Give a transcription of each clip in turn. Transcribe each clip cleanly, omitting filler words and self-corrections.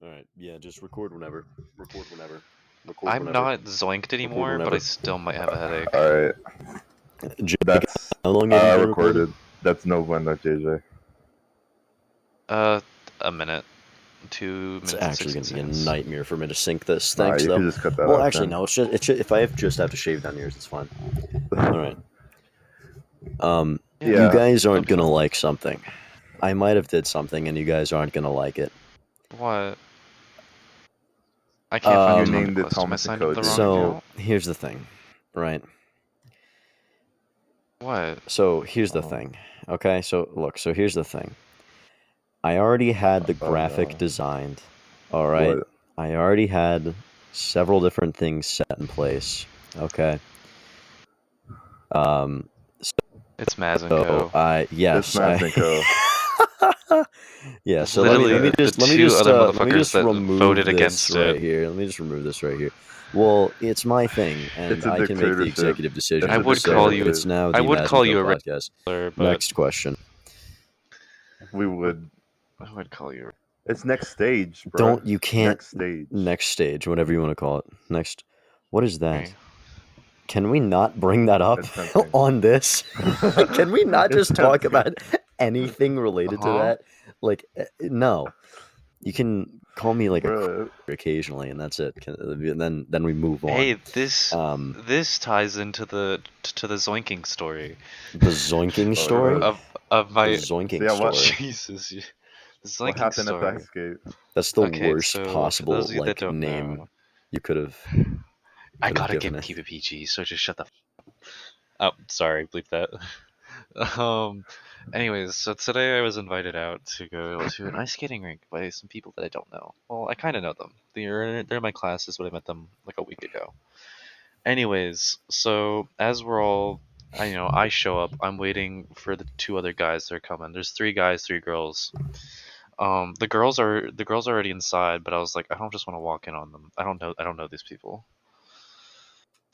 All right. Yeah, just record whenever. Record whenever. Record I'm whenever. not zoinked anymore, but whenever. I still might have a headache. Alright, Jacob, that's how long have you been recording? recorded. That's no one, not JJ. A minute. 2 minutes. It's actually going to be a nightmare for me to sync this. Nah, Thanks, you though. can just cut that Well, out. actually, no. It should. If I just have to shave down yours, it's fine. All right. Yeah. You guys aren't gonna like something. I might have did something, and you guys aren't gonna like it. What? I can't find You the named it request. Am I Thomas signed and up with the Cody. wrong So account? here's the thing, right? What? So here's the thing. Okay, so look. So here's the thing. I already had the graphic no. designed. All right. What? I already had several different things set in place. Okay. It's Maz and So Co. yes, It's Maz and Co. Yeah. It's So let me literally just the two other motherfuckers that remove voted this against right it. here. Let me just remove this right here. Well, it's my thing, and It's a I can make the dictatorship. executive decision. I would call you. It's now I the would Maz call and you Co a podcast. regular, but Next question. We would. I would call you. It's next stage, bro. You can't. Next stage. Next stage, whatever you want to call it. Next. What is that? Okay. Can we not bring that up It's tempting. on this? Can we not It's just talk tempting. about anything related to that? Like, no. You can call me like Bro. occasionally, and that's it. Then we move on. Hey, this ties into the zoinking story. The zoinking story of my the zoinking Yeah, what- story. Jesus. The What zoinking happened story. at the escape? That's the Okay, worst so for possible those of you that don't name know, you could have. I Could've gotta given it. keep it PG, so just shut the. Oh, sorry, bleep that. Anyways, so today I was invited out to go to an ice skating rink by some people that I don't know. Well, I kind of know them. They're in my classes, but I met them like a week ago. Anyways, so as we're all, I show up. I'm waiting for the two other guys that are coming. There's 3 guys, 3 girls. The girls are already inside, but I was like, I don't just want to walk in on them. I don't know these people.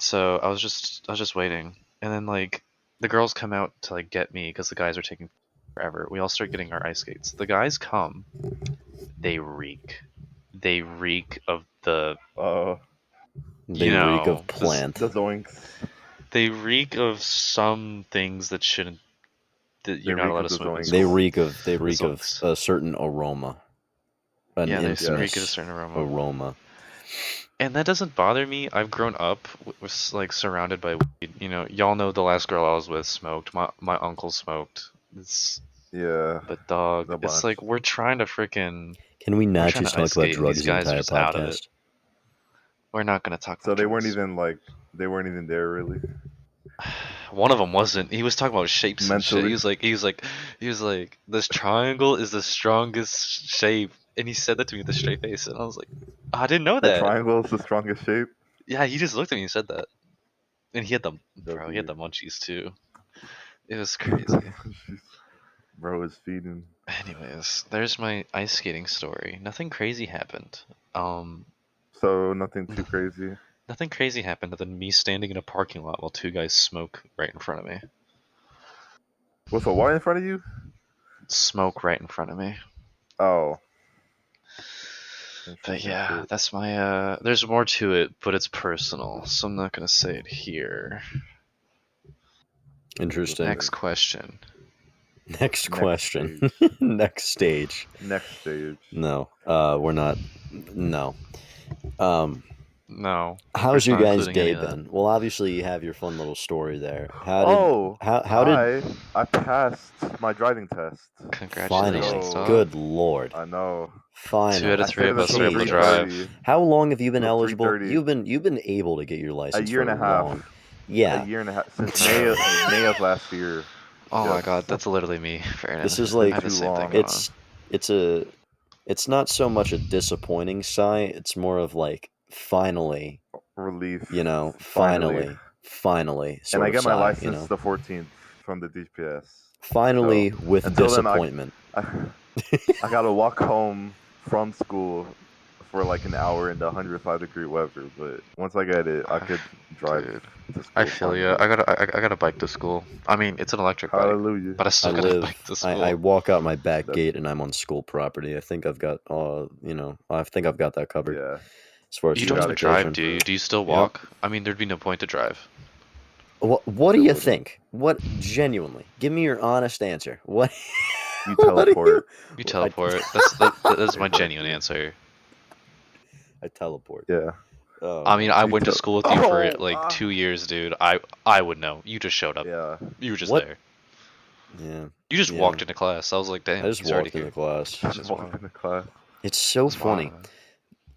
So I was just waiting, and then like the girls come out to like get me because the guys are taking forever. We all start getting our ice skates. The guys come, they reek of the They reek of plant. The zoinks. they reek of some things that shouldn't that you're not reek allowed of to the smoke. in zoinks. They reek of Zoinks. a certain aroma. An Yeah, they infamous reek of a certain aroma. And that doesn't bother me. I've grown up with like surrounded by weed. Y'all know the last girl I was with smoked. My uncle smoked. Yeah. But dog, The it's bunch. like we're trying to freaking. Can we not trying just to talk ice about skate, and drugs these the guys are entire just out of it. podcast? We're not gonna talk. So about they weren't drugs. even there really. One of them wasn't. He was talking about shapes and shit. Mentally. He was like, this triangle is the strongest shape, and he said that to me with a straight face, and I was like, I didn't know The that. triangle is the strongest shape. Yeah, he just looked at me and said that, and he had the Dope. munchies too. It was crazy. Bro is feeding. Anyways, there's my ice skating story. Nothing crazy happened. So nothing too crazy. Nothing crazy happened other than me standing in a parking lot while 2 guys smoke right in front of me. With a what in front of you? Smoke right in front of me. Oh. But yeah, that's my there's more to it, but it's personal, so I'm not gonna say it here. Interesting. Next question. Next question. stage. Next stage. Next stage. No, we're not. No. No. How's we're your not guys' including day any of that. been? Well, obviously you have your fun little story there. How did I passed my driving test. Congratulations, finally? dog. Good lord! I know. Finally. 2 out of 3 of us are able to Jesus. drive. How long have you been Till eligible? 3:30. You've been able to get your license A year and for a half. long. Yeah. A year and a half since May of last year. Oh my Yes. god, that's literally me. Fair This enough. is like I have the same thing it's it's not so much a disappointing sigh. It's more of like finally, Relief. finally. And I Sort get of my sigh, license the 14th from the DPS. Finally, So, with until then, disappointment. I gotta walk home from school for like an hour in the 105-degree weather, but once I get it, I could drive Dude, to I school feel fine. you. I got a bike to school. I mean, it's an electric bike, Hallelujah. but I I still got a bike to I school. walk out my back That's- gate and I'm on school property. I think I've got I think I've got that covered Yeah. as far as You don't even got it drive, transportation. covered do you? for- Do you still Yep. walk? I mean, there'd be no point to drive. What do Still you wouldn't. think? What genuinely? Give me your honest answer. What? You what do teleport. You I, teleport. That's my Exactly. genuine answer. I teleport. Yeah. Oh, I mean, man. I You went to tel- school with you for Oh, like ah. 2 years, dude. I would know. You just showed up. Yeah. You were just What? there. Yeah. You just Yeah. walked into class. I was like, damn, I just he's already walked into here. class. Just Walked wild. into class. It's so It's funny.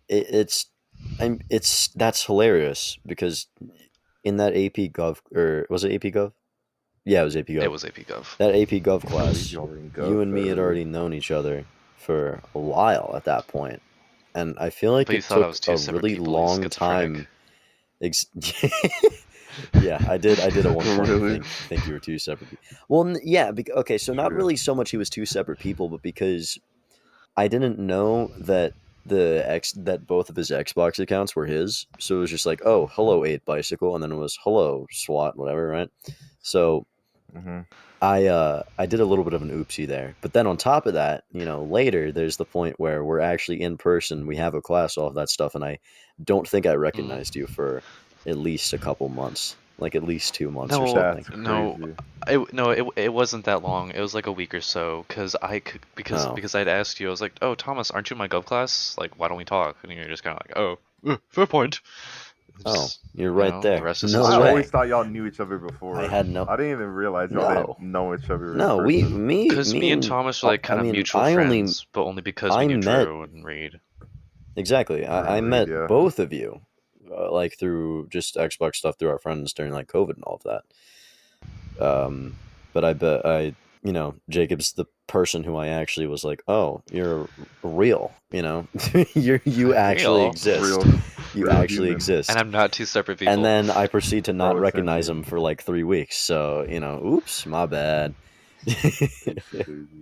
wild. That's hilarious because in that AP Gov, or was it AP Gov? Yeah, it was AP Gov. It was AP Gov. That AP Gov I believe class, y'all were in you and me had Gov, already known each other for a while at that point, and I feel like But you it thought I took was two a separate really people, you long schizophrenic. time. Yeah, I did at one point Really? think you were two separate people. Well, yeah, okay, so not True. really so much he was two separate people, but because I didn't know that that both of his Xbox accounts were his, so it was just like, oh, hello 8Bicycle, and then it was hello SWAT, whatever, right? So Mm-hmm. I did a little bit of an oopsie there, but then on top of that, later there's the point where we're actually in person, we have a class, all of that stuff, and I don't think I recognized you for at least a couple months, like at least 2 months or No, something. That's crazy. it wasn't that long. It was like a week or so, because I'd asked you. I was like, oh, Thomas, aren't you in my Gov class? Like, why don't we talk? And you're just kind of like, oh, fair point. Oh, Just, you're right there. The rest is No I way. always thought y'all knew each other before. I had no. I didn't even realize y'all No. didn't know each other. No, in we, person. me, Because me and Thomas were like kind of mutual I friends, but only because we I knew met- Drew and Reed. Exactly. I Really, met yeah. both of you, like through just Xbox stuff through our friends during like COVID and all of that. But I bet Jacob's the person who I actually was like, oh, you're real, you actually Real? exist. Real, You real actually human. exist. And I'm not two separate people. And then I proceed to not Bro, recognize sentient. him for like 3 weeks. So, oops, my bad.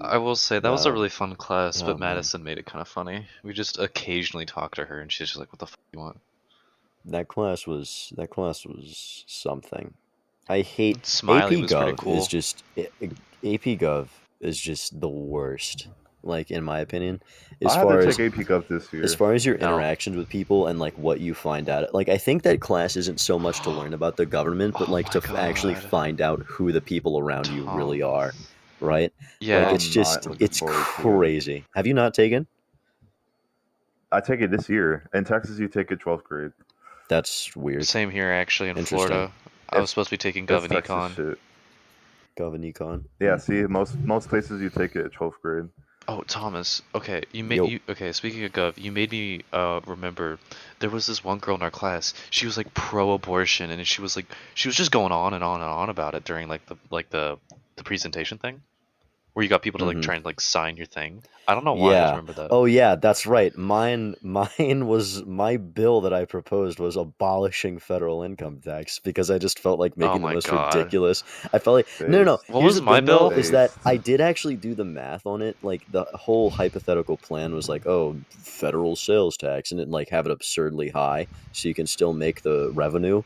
I will say that was a No. really fun class, Oh, but man. Madison made it kind of funny. We just occasionally talk to her, and she's just like, "What the fuck you want?" That class was something. I hate Smiley AP was pretty Gov cool. is just AP Gov is just the worst. Like in my opinion, as I had far to as take AP Gov this year. as far as your No. interactions with people and like what you find out, like I think that class isn't so much to learn about the government, but Oh like my to actually God. find out who the people around you really Tom. are, right? Yeah, Like it's I'm just not looking it's forward to it. crazy. Have you not taken? I take it this year. In Texas, you take it 12th grade. That's weird. same here actually in Interesting. Florida. I was supposed to be taking That's Gov and Texas Econ. shit. Gov and Econ. Yeah, see, most places you take it at 12th grade. Oh, Thomas. Okay, Yo. Okay, speaking of Gov, you made me remember there was this one girl in our class. She was like pro-abortion, and she was just going on and on and on about it during the presentation thing, where you got people to like Mhm. try and like sign your thing. I don't know why I just remember that. Oh yeah, that's right. Mine was my bill that I proposed was abolishing federal income tax because I just felt like making the my most God. ridiculous. I felt like no. What Here's was the my thing, though, bill? is that I did actually do the math on it. Like the whole hypothetical plan was like, oh, federal sales tax, and it like have it absurdly high so you can still make the revenue.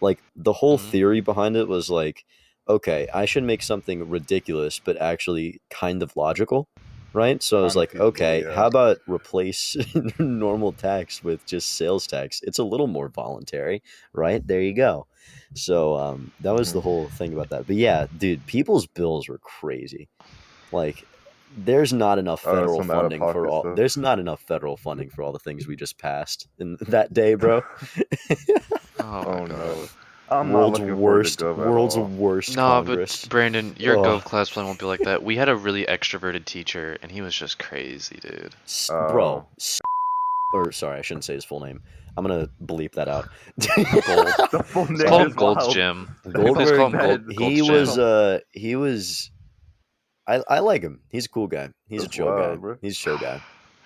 Like the whole Mhm. theory behind it was like, okay, I should make something ridiculous but actually kind of logical. Right, so I was Kinda like, feasible, okay, yeah. how about replace normal tax with just sales tax? It's a little more voluntary, right? There you go. So that was the whole thing about that. But yeah, dude, people's bills were crazy. Like, there's not enough federal some funding for out-of-pocket all. stuff. There's not enough federal funding for all the things we just passed in that day, bro. Oh my God. No. I'm World's not looking worst, forward to Gov at world's all. worst No, Congress. but Brandon, your Ugh. Gov class plan won't be like that. We had a really extroverted teacher, and he was just crazy, dude. Bro, or sorry, I shouldn't say his full name. I'm gonna bleep that out. Gold. The full name Call is him Gold's wild. Gym. People just call him Goldberg, Gold's he Gym. was. I like him. He's a cool guy. He's That's a chill guy. wild, bro. He's a chill guy.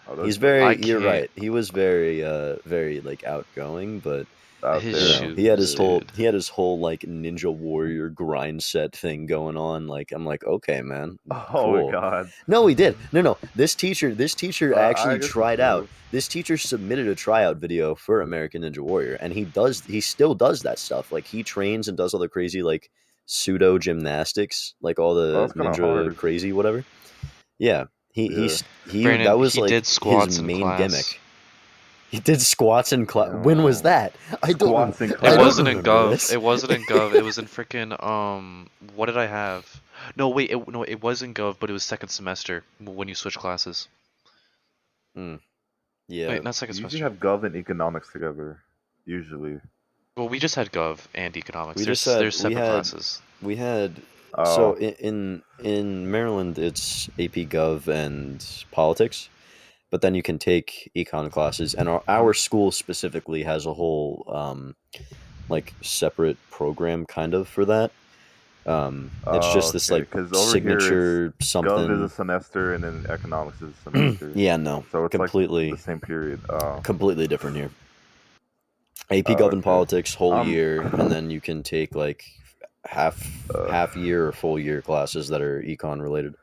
Oh, that's He's nice. very. I You're can't- right. He was very like outgoing, but out His there. You know, he had his shoes, whole dude. he had his whole like Ninja Warrior grind set thing going on. Like I'm like, okay, man, Oh my cool. god. No, he did. No. This teacher I actually guess it's tried out. true. This teacher submitted a tryout video for American Ninja Warrior, and he still does that stuff. Like he trains and does all the crazy like pseudo gymnastics, like all Oh, the that's kind of ninja hard. crazy whatever. Yeah, Yeah. he Brandon, that was he like did his squats in main class. gimmick. He did squats in class. When was Yo. that? I don't. Squats in It I don't class. wasn't in remember Gov. this. It wasn't in Gov. It was in freaking What did I have? No, wait. No, it was in Gov, but it was second semester when you switch classes. Yeah, Wait, not second You usually semester. have Gov and economics together. Usually. Well, we just had Gov and economics. we just There's had separate classes. we had so Oh. in Maryland it's AP Gov and politics, but then you can take econ classes, and our school specifically has a whole like separate program kind of for that. It's just this Okay. like Because over here it's signature Gov is a something. semester and then economics is a semester. Yeah, no, So it's like the completely same period. Oh. completely different here. AP Oh, Gov and okay. politics whole year, and then you can take like half year or full year classes that are econ related.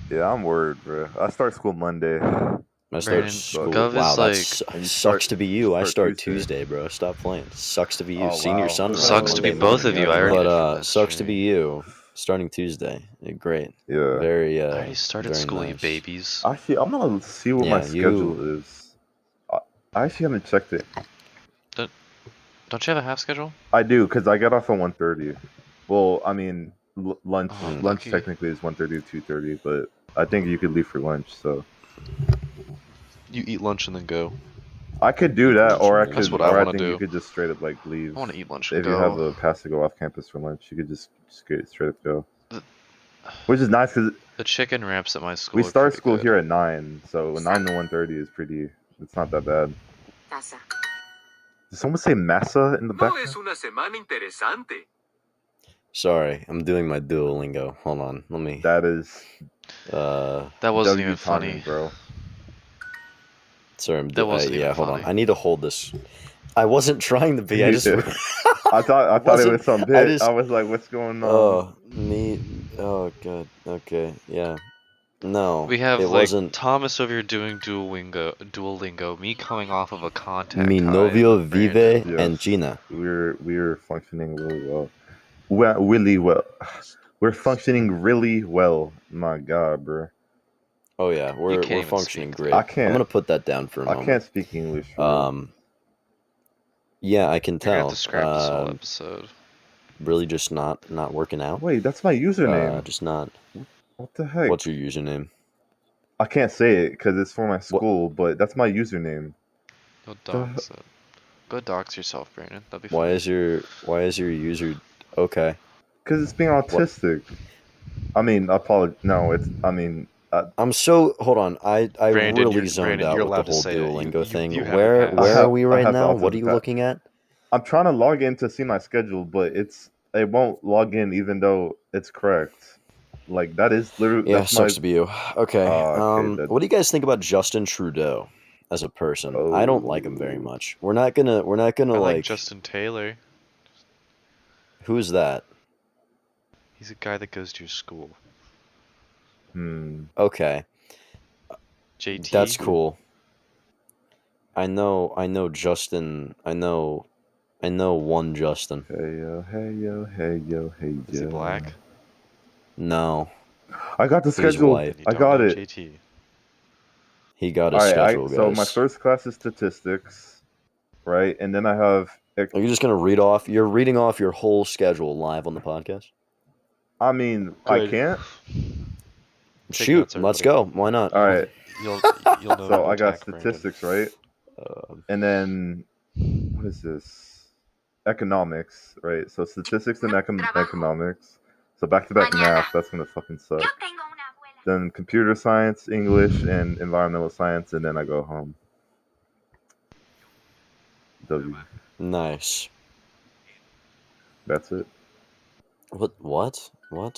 Yeah, I'm worried, bro. I start school Monday. I start Brandon, school. Gov Wow, is that And you sucks start to be you. I start Tuesday. Tuesday, bro. Stop playing. Sucks to be you. Oh Senior wow. Sunrise Sucks to be Monday both morning. of you. I already But did from that sucks to be stream. you. Starting Tuesday. Great. Yeah. Very I already started very school, you nice. babies. Actually, I'm gonna see what my Yeah, schedule is. I actually haven't checked it. Don't you have a half schedule? I do, because I get off at 1:30. Well, I mean, lunch Oh, lunch lucky. technically is 1:30 to 2:30, but I think you could leave for lunch. So You eat lunch and then go. I could do that, or I That's could, what I or I wanna think you do. could just straight up like leave. I want to eat lunch and If you have go. a pass to go off campus for lunch, you could just straight up go. The- Which is nice because The chicken wraps at my school. we are start pretty school good. here at 9, so 9 to 1:30 is pretty. It's not that bad. Did someone say massa in the No background? es una semana interesante. Sorry, I'm doing my Duolingo. Hold on, let me. That is That wasn't W even timing, funny. bro. Sorry, That wasn't yeah. even Hold funny. on, I need to hold this. I wasn't trying to be. I just. I thought it wasn't- was some I bit. just- I was like, what's going on? Oh, me. Oh, good. Okay, yeah. No, We have it like wasn't. Thomas over here doing Duolingo, me coming off of a contact Mi high novio with Brandon. vive en China. We're functioning really well. Really well. We're functioning really well. My God, bro. Oh yeah, we're can't even functioning speak. great. I can't. I'm gonna put that down for a I moment. can't speak English. For real. Yeah, I can You're gonna have tell. to scrap this whole episode. Really, just not working out. Wait, that's my username. Just not. What the heck? What's your username? I can't say it because it's for my school, but that's my username. Go dox it. Go dox yourself, Brandon. That'd be Why fun. is your user? Okay. Because it's being autistic. I mean, no, it's. I mean, I'm so hold on. I Brandon, really zoned Brandon, out you're with the allowed to whole say it. Duolingo thing. You have a Where pass. are we I right have now? the What are you autism looking at? I'm trying to log in to see my schedule, but it won't log in even though it's correct. Like that is literally Yeah, that's sucks to be you. Okay. okay, What do you guys think about Justin Trudeau as a person? I don't like him very much. We're not gonna I like like. Justin Taylor. Who's that? He's a guy that goes to your school. Okay. JT. That's cool. I know Justin. I know one Justin. Hey yo, hey yo, hey yo, hey yo. Is he black? No, I got the He's schedule. white. You I don't got know it. JT. he got his All right, schedule, guys. so my first class is statistics, right? And then I have. Are you just gonna read off? You're reading off your whole schedule live on the podcast. I mean, Good. I can't. Take Shoot, notes, let's everybody. go. Why not? All right. You'll know. So how to I got attack Brandon. statistics, right? And then what is this? Economics, right? So statistics and economics. So back-to-back math. That's gonna fucking suck. Then computer science, English, and environmental science, and then I go home. W. Nice. That's it. What? How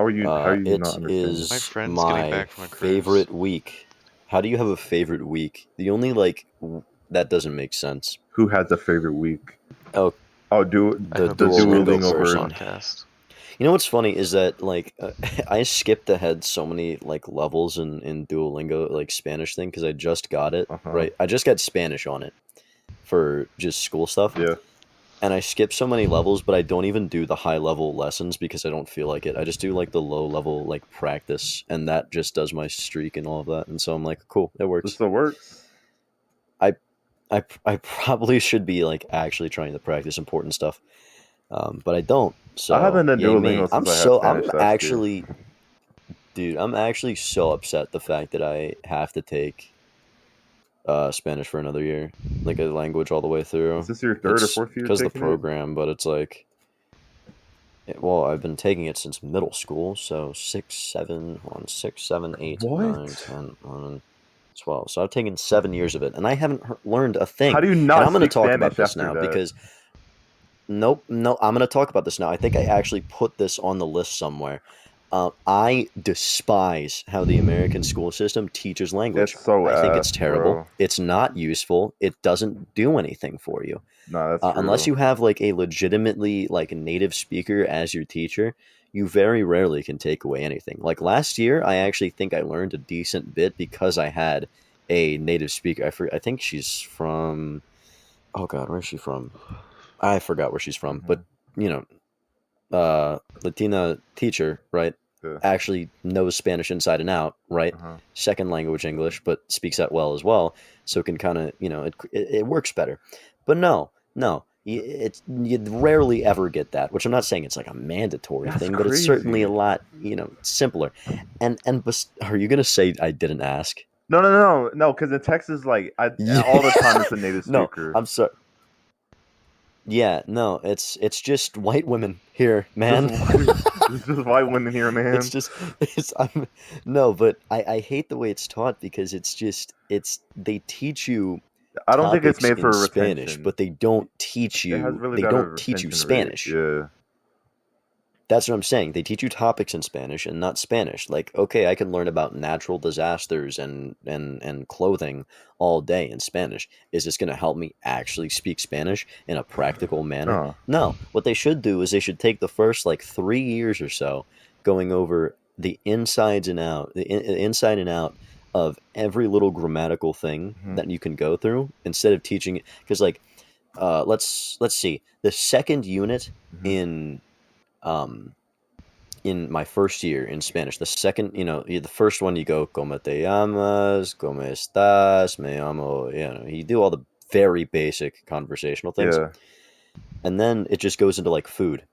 are you? How are you It not understanding? is My friend's getting my back from a cruise. favorite week. How do you have a favorite week? The only like that doesn't make sense. Who has a favorite week? Oh, I hope the it's Duolingo Duolingo version. podcast. You know what's funny is that like I skipped ahead so many like levels in Duolingo like Spanish thing because I just got it right. I just got Spanish on it for just school stuff. Yeah. And I skip so many levels, but I don't even do the high level lessons because I don't feel like it. I just do like the low level like practice, and that just does my streak and all of that. And so I'm like, cool, it works. This still works. I probably should be like actually trying to practice important stuff, but I don't. So I haven't done yay me. Duolingo since I had Spanish I'm last actually, year. dude, I'm actually so upset the fact that I have to take Spanish for another year, like a language all the way through. Is this your third or fourth year because of the taking program? But it's like, well, I've been taking it since middle school, so 6, 7, 8, What? 9, 10, 11, 12. So I've taken 7 years of it, and I haven't learned a thing. How do you And not I'm going to speak talk Spanish about this after now that? because nope, no, I'm going to talk about this now. I think I actually put this on the list somewhere. I despise how the American school system teaches language. It's so I think ass, it's terrible. bro. It's not useful. It doesn't do anything for you. No, that's true. Unless you have like a legitimately like native speaker as your teacher, you very rarely can take away anything. Like last year, I actually think I learned a decent bit because I had a native speaker. I think she's from. Oh God, where's she from? I forgot where she's from, but you know, Latina teacher, right? Yeah. Actually knows Spanish inside and out, right? Second language English, but speaks that well as well, so can kind of, it works better. But no, you rarely ever get that. Which I'm not saying it's like a mandatory thing, but it's certainly a lot, simpler. And are you gonna say I didn't ask? No, because in Texas, like all the time it's a native speaker. No, I'm sorry. Yeah, no, it's just white women here, man. It's just white women here, man. No, but I hate the way it's taught because they teach you. I don't think it's made for Spanish, retention, but they don't teach you. It has really they bad don't teach you Spanish. Rate. Yeah. That's what I'm saying. They teach you topics in Spanish and not Spanish. Like, okay, I can learn about natural disasters and clothing all day in Spanish. Is this going to help me actually speak Spanish in a practical manner? No. What they should do is they should take the first like 3 years or so going over the inside and out of every little grammatical thing that you can go through instead of teaching it. Because like, let's see, the second unit in my first year in Spanish, the second, the first one you go, ¿Cómo te llamas? ¿Cómo estás? Me llamo, you do all the very basic conversational things. Yeah. And then it just goes into like food.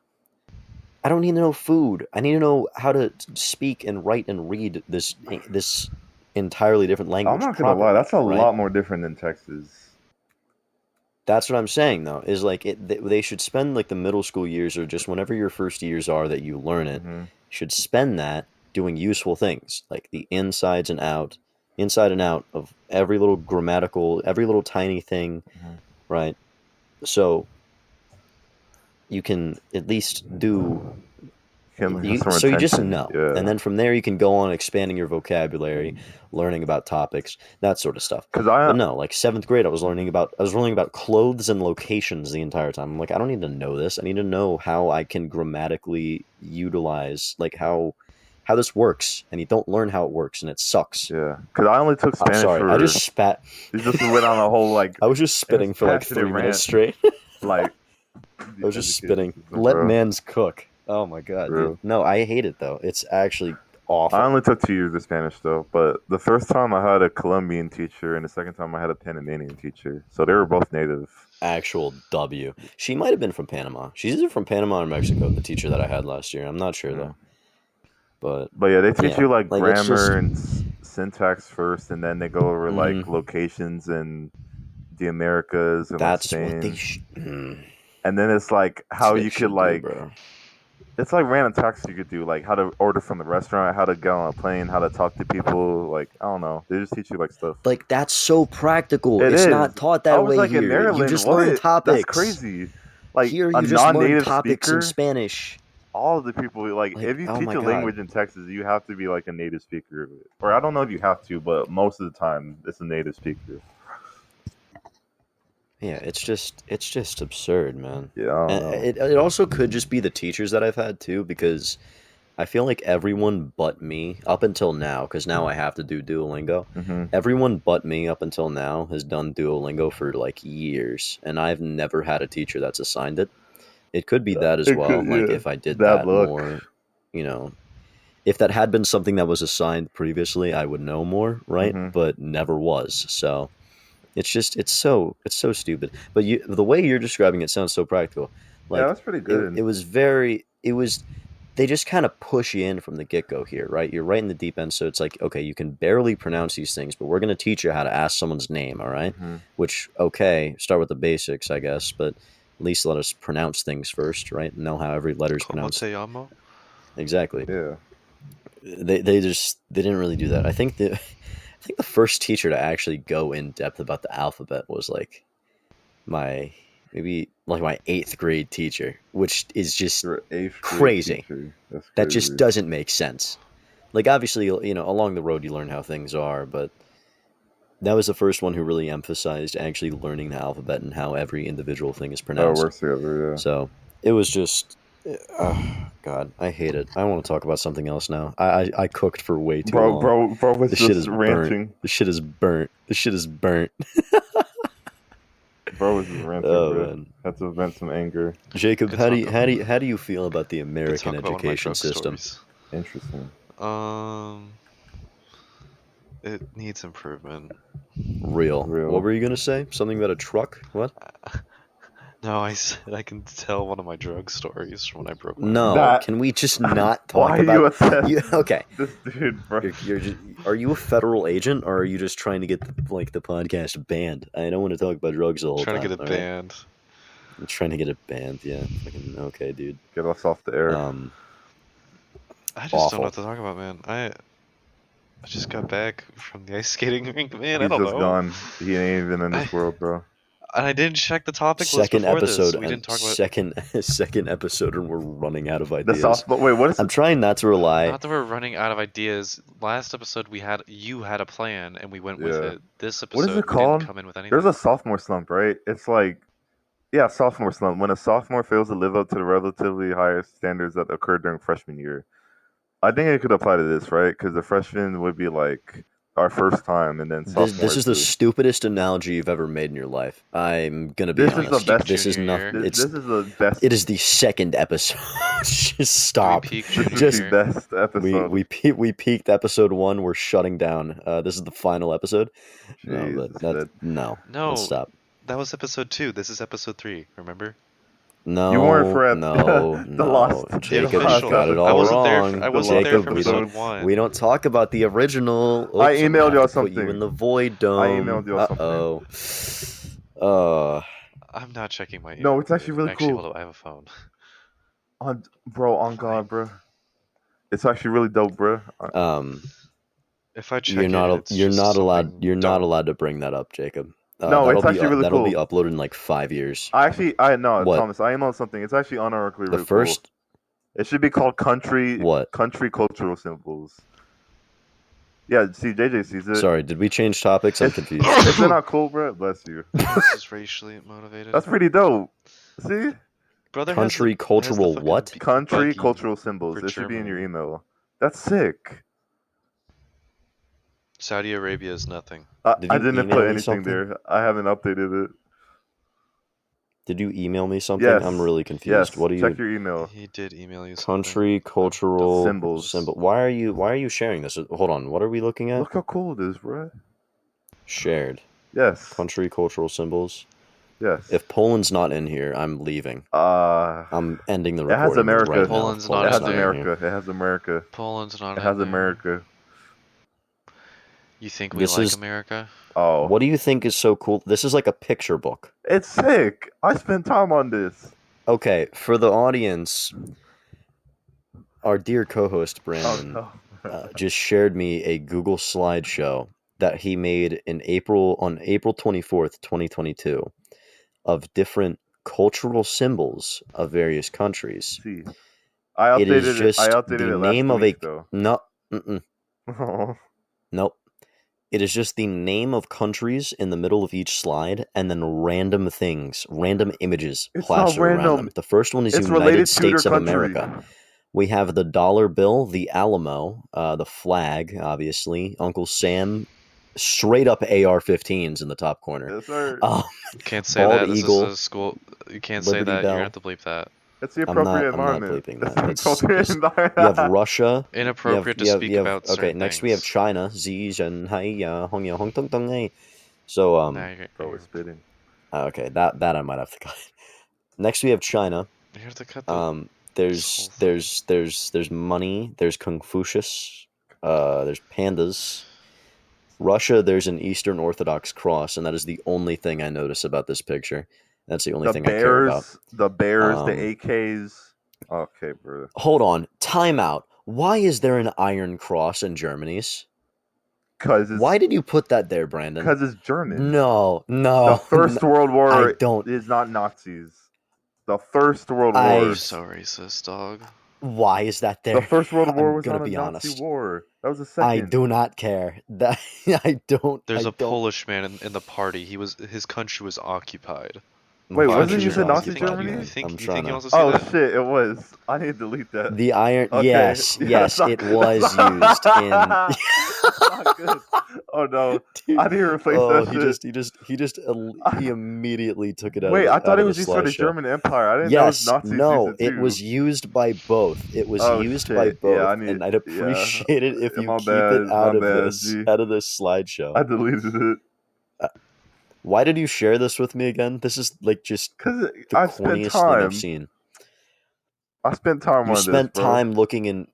I don't need to know food. I need to know how to speak and write and read this entirely different language. I'm not going to lie. That's a lot more different than Texas. That's what I'm saying, though, is like they should spend like the middle school years or just whenever your first years are that you learn it, should spend that doing useful things like the inside and out of every little grammatical, every little tiny thing, right? So you can at least do. So you just know, and then from there you can go on expanding your vocabulary, learning about topics, that sort of stuff. But no, like 7th grade, I was learning about clothes and locations the entire time. I'm like, I don't need to know this. I need to know how I can grammatically utilize like how this works, and you don't learn how it works, and it sucks. Yeah, because I only took Spanish. I'm sorry, I just spat. You just went on a whole like. I was just spitting for like 3 minutes straight. Like, I was just spitting. Let mans cook. Oh my God, dude. No, I hate it though. It's actually awful. I only took 2 years of Spanish though, but the first time I had a Colombian teacher and the second time I had a Panamanian teacher. So they were both native. Actual W. She might have been from Panama. She's either from Panama or Mexico, the teacher that I had last year. I'm not sure though. But yeah, they teach you like grammar and syntax first, and then they go over like locations in the Americas and that's Spain. What they and then it's like how you could like bro. It's like random tasks you could do, like how to order from the restaurant, how to get on a plane, how to talk to people. Like, I don't know. They just teach you like stuff. Like, that's so practical. It's not taught that way like here. In Maryland, you just learn topics. That's crazy. Like, here, you just learn topics in Spanish. All of the people, like if you teach a language in Texas, you have to be like a native speaker of it. Or I don't know if you have to, but most of the time, it's a native speaker. Yeah, it's just absurd, man. Yeah, I don't And know. it also could just be the teachers that I've had too, because I feel like everyone but me up until now, because now I have to do Duolingo. Mm-hmm. Everyone but me up until now has done Duolingo for like years, and I've never had a teacher that's assigned it. It could be that as It well. could, Like yeah. if I did Bad that luck. more, you know, if that had been something that was assigned previously, I would know more, right? Mm-hmm. But never was. So it's so stupid. But the way you're describing it sounds so practical. Yeah, Like that's pretty it, good. it was very it was they just kind of push you in from the get-go here, right? You're right in the deep end, so it's like, okay, you can barely pronounce these things, but we're going to teach you how to ask someone's name, all right? Mm-hmm. Which, okay, start with the basics, I guess, but at least let us pronounce things first, right? Know how every letter is Como pronounced. te llamo? Exactly. Yeah. They didn't really do that. I think the first teacher to actually go in depth about the alphabet was like my maybe like my 8th grade teacher, which is just You're an 8th grade crazy. teacher. That's That just crazy. doesn't make sense. Like obviously, along the road you learn how things are, but that was the first one who really emphasized actually learning the alphabet and how every individual thing is Oh, pronounced. worst ever, So it was just, God, I hate it. I want to talk about something else now. I cooked for way yeah. too long. Bro was This shit just is burnt. ranting. This shit is burnt. This shit is burnt. Bro was just ranting, Oh bro. man, Had to vent some anger. Jacob, Could how do talk. you how do you how do you feel about the Could American talk about one of my education drug system? stories. Interesting. It needs improvement. Real. What Real. were you gonna say? Something about a truck? What? No, I said I can tell one of my drug stories from when I broke my No. arm. That- Can we just not Why talk are you about obsessed? you? Okay. This dude, bro. You're just, are you a federal agent or are you just trying to get the podcast banned? I don't want to talk about drugs the whole Trying to time. get it all right? banned. I'm trying to get it banned. Yeah. Fucking okay, dude. Get us off the air. I just don't know Awful. what to talk about, man. I just got back from the ice skating rink, man. I He's don't just know. gone. He ain't even in this world, bro. And I didn't check the topic list Second before episode. this. We didn't talk about. Second episode, and we're running out of The ideas. softball. Wait, what is I'm it? trying not to rely. Not that we're running out of ideas. Last episode you had a plan and we went with Yeah. it. This What is episode it we called? didn't come in with anything. There's a sophomore slump, right? It's like, yeah, sophomore slump. When a sophomore fails to live up to the relatively higher standards that occurred during freshman year. I think it could apply to this, right? Because the freshman would be like our first time, and then sophomore. This is the stupidest analogy you've ever made in your life. I'm gonna be This is honest. the best- This is Junior not. year. It's This is the best. it is the second episode. Just stop. We peaked This junior is Just- the year. best episode. We peaked episode 1. We're shutting down. This is the final episode. No, Jeez, but it's that dead. no. No. Let's stop. That was episode 2. This is episode 3. Remember? No, You weren't for no, the no, lost- Jacob, the you lost got it episode. all I wasn't there. wrong. I wasn't Jacob, there for we episode don't 1. we don't talk about the original. Oops, I I'm gonna emailed y'all have to put you something. in the void dome. I emailed y'all Uh-oh. I'm not checking my email. No, it's actually really Actually, cool. hold up. I have a phone. on God, bro. It's actually really dope, bro. If I check You're not. it, it's You're just not allowed. something You're not dumb. allowed to bring that up, Jacob. No, that'll it's be, actually really that'll cool. be uploaded in like 5 years. I know, What? Thomas. I emailed something. It's actually unironically The really first. cool. It should be called country What? cultural symbols. Yeah, see, JJ sees it. Sorry, did we change topics? I'm It's- confused. Is it not cool, bro? Bless you. This is racially motivated. That's pretty dope. See, Brother Country has the cultural fucking what? country buggy cultural symbols. for It should be in your Germany. email. That's sick. Saudi Arabia is nothing. Did I you didn't email put me anything something? there. I haven't updated it. Did you email me something? Yes. I'm really confused. Yes. What do Check you? your email. He did email you something. Country cultural Symbols. symbol. Why are you sharing this? Hold on. What are we looking at? Look how cool it is, bro. Shared. Yes. Country cultural symbols. Yes. If Poland's not in here, I'm leaving. It I'm ending the has recording America. right now. Poland's if not has in there. America. It has America. Poland's not It has in there. America. You think we This like is- America? Oh, What do you think is so cool? This is like a picture book. it's sick. I spent time on this. Okay, for the audience, our dear co-host Oh, Brandon no. just shared me a Google slideshow that he made on April 24th, 2022, of different cultural symbols of various countries. See, I It is updated it. just I updated the it last name of week, a though. no, Oh, nope. It is just the name of countries in the middle of each slide, and then random things, random images It's not plastered around them. random. The first one is It's United related to their States of country. America. We have the dollar bill, the Alamo, the flag, obviously, Uncle Sam, straight up AR-15s in the top corner. Yes, sir. Can't say Bald that. This eagle, is a school. You can't Liberty say that. Bell. You're gonna have to bleep that. It's the I'm not appropriate environment. bleeping It's that. the It's appropriate just, environment. you have Russia. Inappropriate to speak about Okay, certain next we have things. China. Xi Jinping, Hong Hong Tong Tong eh. So Nah, you're Bro, we're spitting. okay, that I might have to cut. Next we have China. you have to cut the. There's money. There's Confucius. There's pandas. Russia. There's an Eastern Orthodox cross, and that is the only thing I notice about this picture. That's the only The thing I care about. Bears, the AKs. Okay, bro. Hold on. Time out. Why is there an Iron Cross in Germany's? Why did you put that there, Brandon? Because it's German. No. The First World War I don't. is not Nazis. The First World I- War. You're so racist, dog. Why is that there? The First World War I'm was gonna not a be Nazi honest. war. That was the second. I do not care. That I don't. There's I a don't. Polish man in the party. His country was occupied. Wait, My wasn't country you was said Nazi occupied, Germany? man. You think I'm you trying think he to. wants to see Oh that? shit! It was. I need to delete that. The iron. Okay. Yes, Yeah, yes, that's it not- was used in. That's not good. Oh no! Dude. I need to replace Oh, that shit. he immediately took it out. Wait, of the, I thought out it of was the used for the slideshow. German Empire. I didn't know it was Yes, Nazis no, used it it too. was used by both. It was Oh, used shit. by both, Yeah, and I'd appreciate it if you My keep bad, it out my of bad, this, G. out of this slideshow. I deleted it Why did you share this with me again? This is like just because the I spent corniest thing I've time. seen. I spent time You on spent this, bro. time looking in.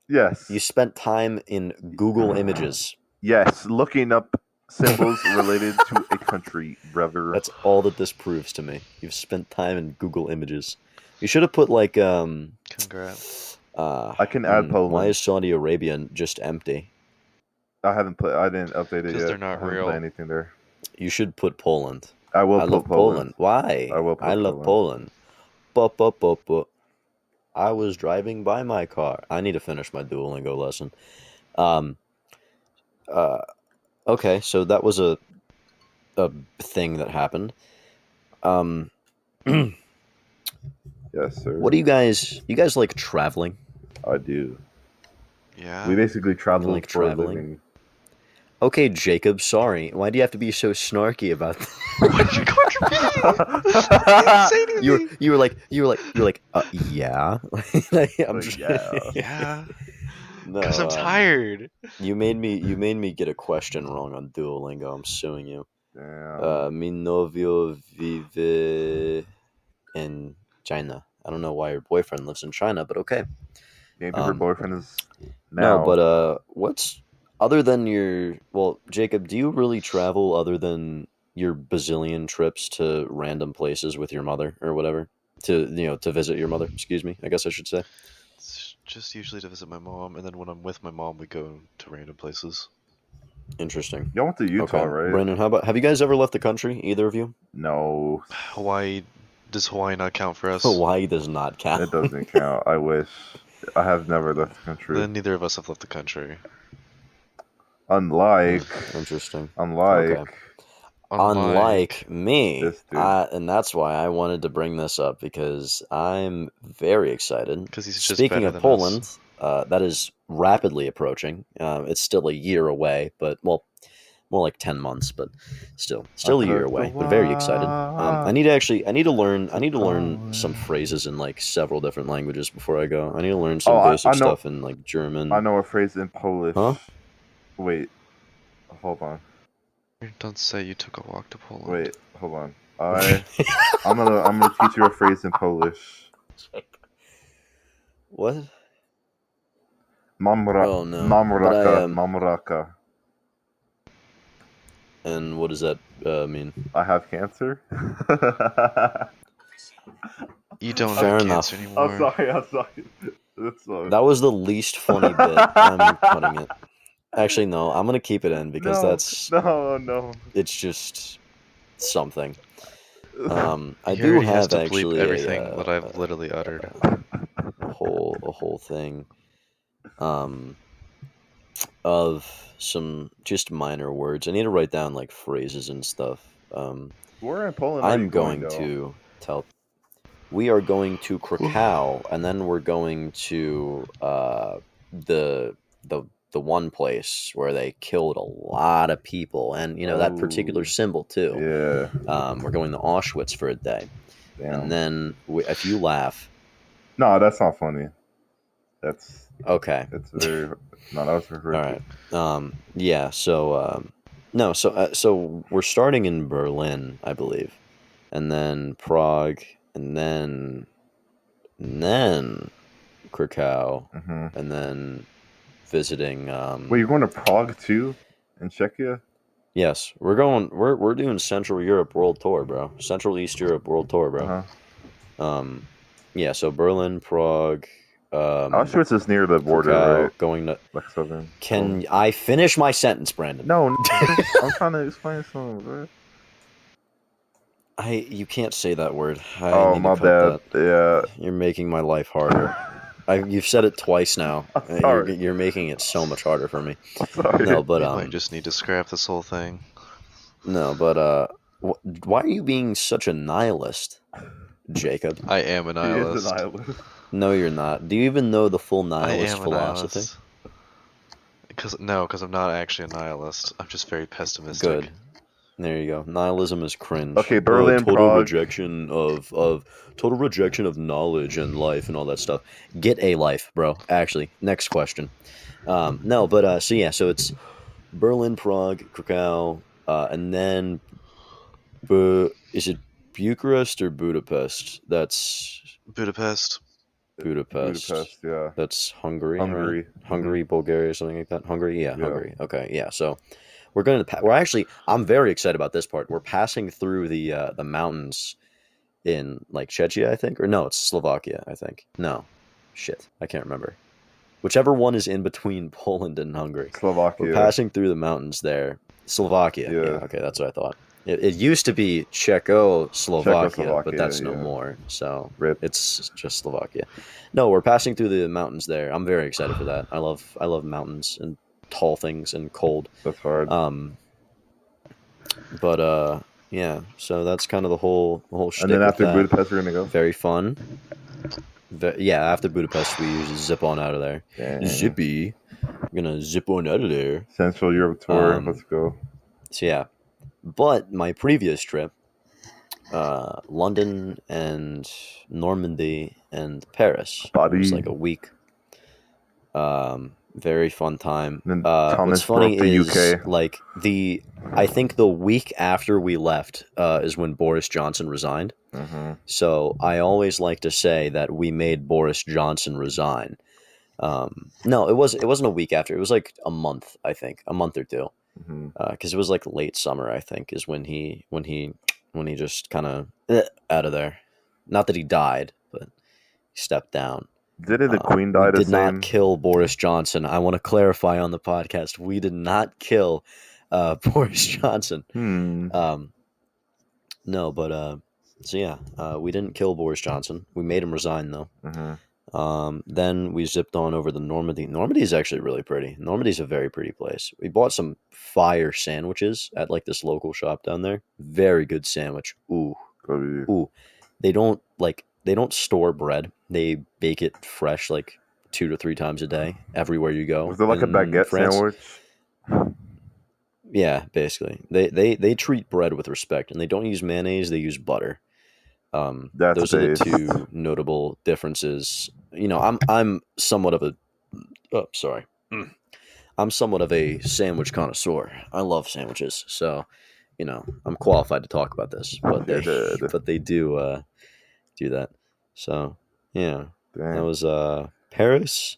Yes. You spent time in Google Images. Yes, looking up symbols related to a country, brother. That's all that this proves to me. You've spent time in Google Images. You should have put like Congrats. I can add Poland. Why is Saudi Arabia just empty? I didn't update it yet. Because they're not I haven't real. put anything there. You should put Poland. I will I put love Poland. Why? I will put I love Poland. I was driving by my car. I need to finish my Duolingo lesson. Okay, so that was a thing that happened. Yes, sir. What do you guys like traveling? I do. Yeah. We basically travel like for traveling? a living. Okay, Jacob, sorry. Why do you have to be so snarky about that? Why'd you say anything? you were like, yeah. I'm just- Yeah. Yeah. No, Because I'm tired. You made me get a question wrong on Duolingo. I'm suing you. Damn. Mi novio vive in China. I don't know why your boyfriend lives in China, but okay. Maybe her boyfriend is now. No, but what's other than Jacob, do you really travel other than your bazillion trips to random places with your mother or whatever? To visit your mother, excuse me, I guess I should say. It's just usually to visit my mom, and then when I'm with my mom, we go to random places. Interesting. Y'all went to Utah, Okay. right? Brandon, have you guys ever left the country, either of you? No, Hawaii. Does Hawaii not count for us? Hawaii does not count. it doesn't count. I wish. I have never left the country. Then neither of us have left the country. Unlike Interesting. Unlike me, This dude. and that's why I wanted to bring this up, because I'm very excited. 'Cause he's just Speaking better of than Poland, that is rapidly approaching. It's still a year away, but more like 10 months, but still a year away. But very excited. I need to learn some phrases in like several different languages before I go. I need to learn some I basic know- stuff in like German. I know a phrase in Polish. Huh? Wait, hold on. Don't say you took a walk to Poland. Wait, hold on. I'm gonna teach you a phrase in Polish. What? Mamraka. Oh, no. Mamraka. But I, Mamraka. And what does that mean? I have cancer. You don't Fair have enough. cancer anymore. I'm sorry. That's sorry. That was the least funny bit. I'm cutting it. Actually, no. I'm gonna keep it in because no. it's just something. I He do already has have to bleep actually everything a, that I've literally uttered. a whole thing. of some just minor words. I need to write down like phrases and stuff. Where in Poland are you I'm going, going though? to tell. We are going to Krakow, and then we're going to the the one place where they killed a lot of people, and that particular Oh, symbol too. yeah. We're going to Auschwitz for a day, Damn. and then if you laugh, No, that's not funny. That's okay, very. No, that was all horrific. right, yeah. So no, so we're starting in Berlin, I believe, and then Prague, and then Krakow, Mm-hmm. and then visiting. Wait, you're going to Prague too, in Czechia? Yes, we're going. We're doing Central Europe World Tour, bro. Central East Europe World Tour, Uh bro. huh. Yeah. So Berlin, Prague, Auschwitz is near the border, Krakow. right? Going to. Like southern. Can I finish my sentence, Brandon? No, I'm trying to explain something, bro. You can't say that word. I Oh, need to my cut bad. that. Yeah. You're making my life harder. You've said it twice now. I'm You're sorry. you're making it so much harder for me. I'm sorry. No, but We might just need to scrap this whole thing. no, but why are you being such a nihilist, Jacob? I am a He is nihilist. an nihilist. No, you're not. Do you even know the full I nihilist am a philosophy? nihilist. Because I'm not actually a nihilist. I'm just very pessimistic. Good. There you go. Nihilism is cringe. Okay, Berlin, total Prague. rejection of total rejection of knowledge and life and all that stuff. Get a life, bro. Actually, next question. No, but so yeah, so it's Berlin, Prague, Krakow, and then is it Bucharest or Budapest? That's Budapest. Budapest. Yeah. That's Hungary, Hungary. right? Hungary, Bulgaria, something like that. Hungary, yeah, Yeah. Hungary. Okay, yeah. So we're going to. We're actually. I'm very excited about this part. We're passing through the mountains in like Czechia, I think, or no, it's Slovakia, I think. No, shit, I can't remember. Whichever one is in between Poland and Hungary. Slovakia. We're passing through the mountains there. Slovakia. Yeah. Yeah. Okay, that's what I thought. It used to be Czechoslovakia, but that's no yeah. more. So Rip. it's just Slovakia. No, we're passing through the mountains there. I'm very excited for that. I love mountains and tall things and cold. That's hard. But yeah. So that's kind of the whole shtick. And then after with that. Budapest, we're gonna go. Very fun. Yeah, after Budapest, we usually zip on out of there. Dang. Zippy. We're gonna zip on out of there. Central Europe tour. Let's go. So yeah, but my previous trip, London and Normandy and Paris, it was like a week. Very fun time. Then Thomas What's funny broke the is UK. like I think the week after we left is when Boris Johnson resigned. Mm-hmm. So I always like to say that we made Boris Johnson resign. No, it wasn't a week after. It was like a month, I think, a month or two, because it was like late summer. I think is when he just kind of out of there. Not that he died, but he stepped down. Didn't the Queen die? We did not kill Boris Johnson. I want to clarify on the podcast: we did not kill Boris Johnson. No, but so yeah, we didn't kill Boris Johnson. We made him resign though. Then we zipped on over to Normandy. Normandy is actually really pretty. Normandy's a very pretty place. We bought some fire sandwiches at like this local shop down there. Very good sandwich. Ooh. They don't store bread. They bake it fresh like 2 to 3 times a day everywhere you go. Was there like a baguette sandwich? Yeah, basically. They treat bread with respect, and they don't use mayonnaise. They use butter. Those are the two notable differences. I'm somewhat of a. Oh, sorry. I'm somewhat of a sandwich connoisseur. I love sandwiches, so I'm qualified to talk about this. But they do do that. So yeah, that was Paris.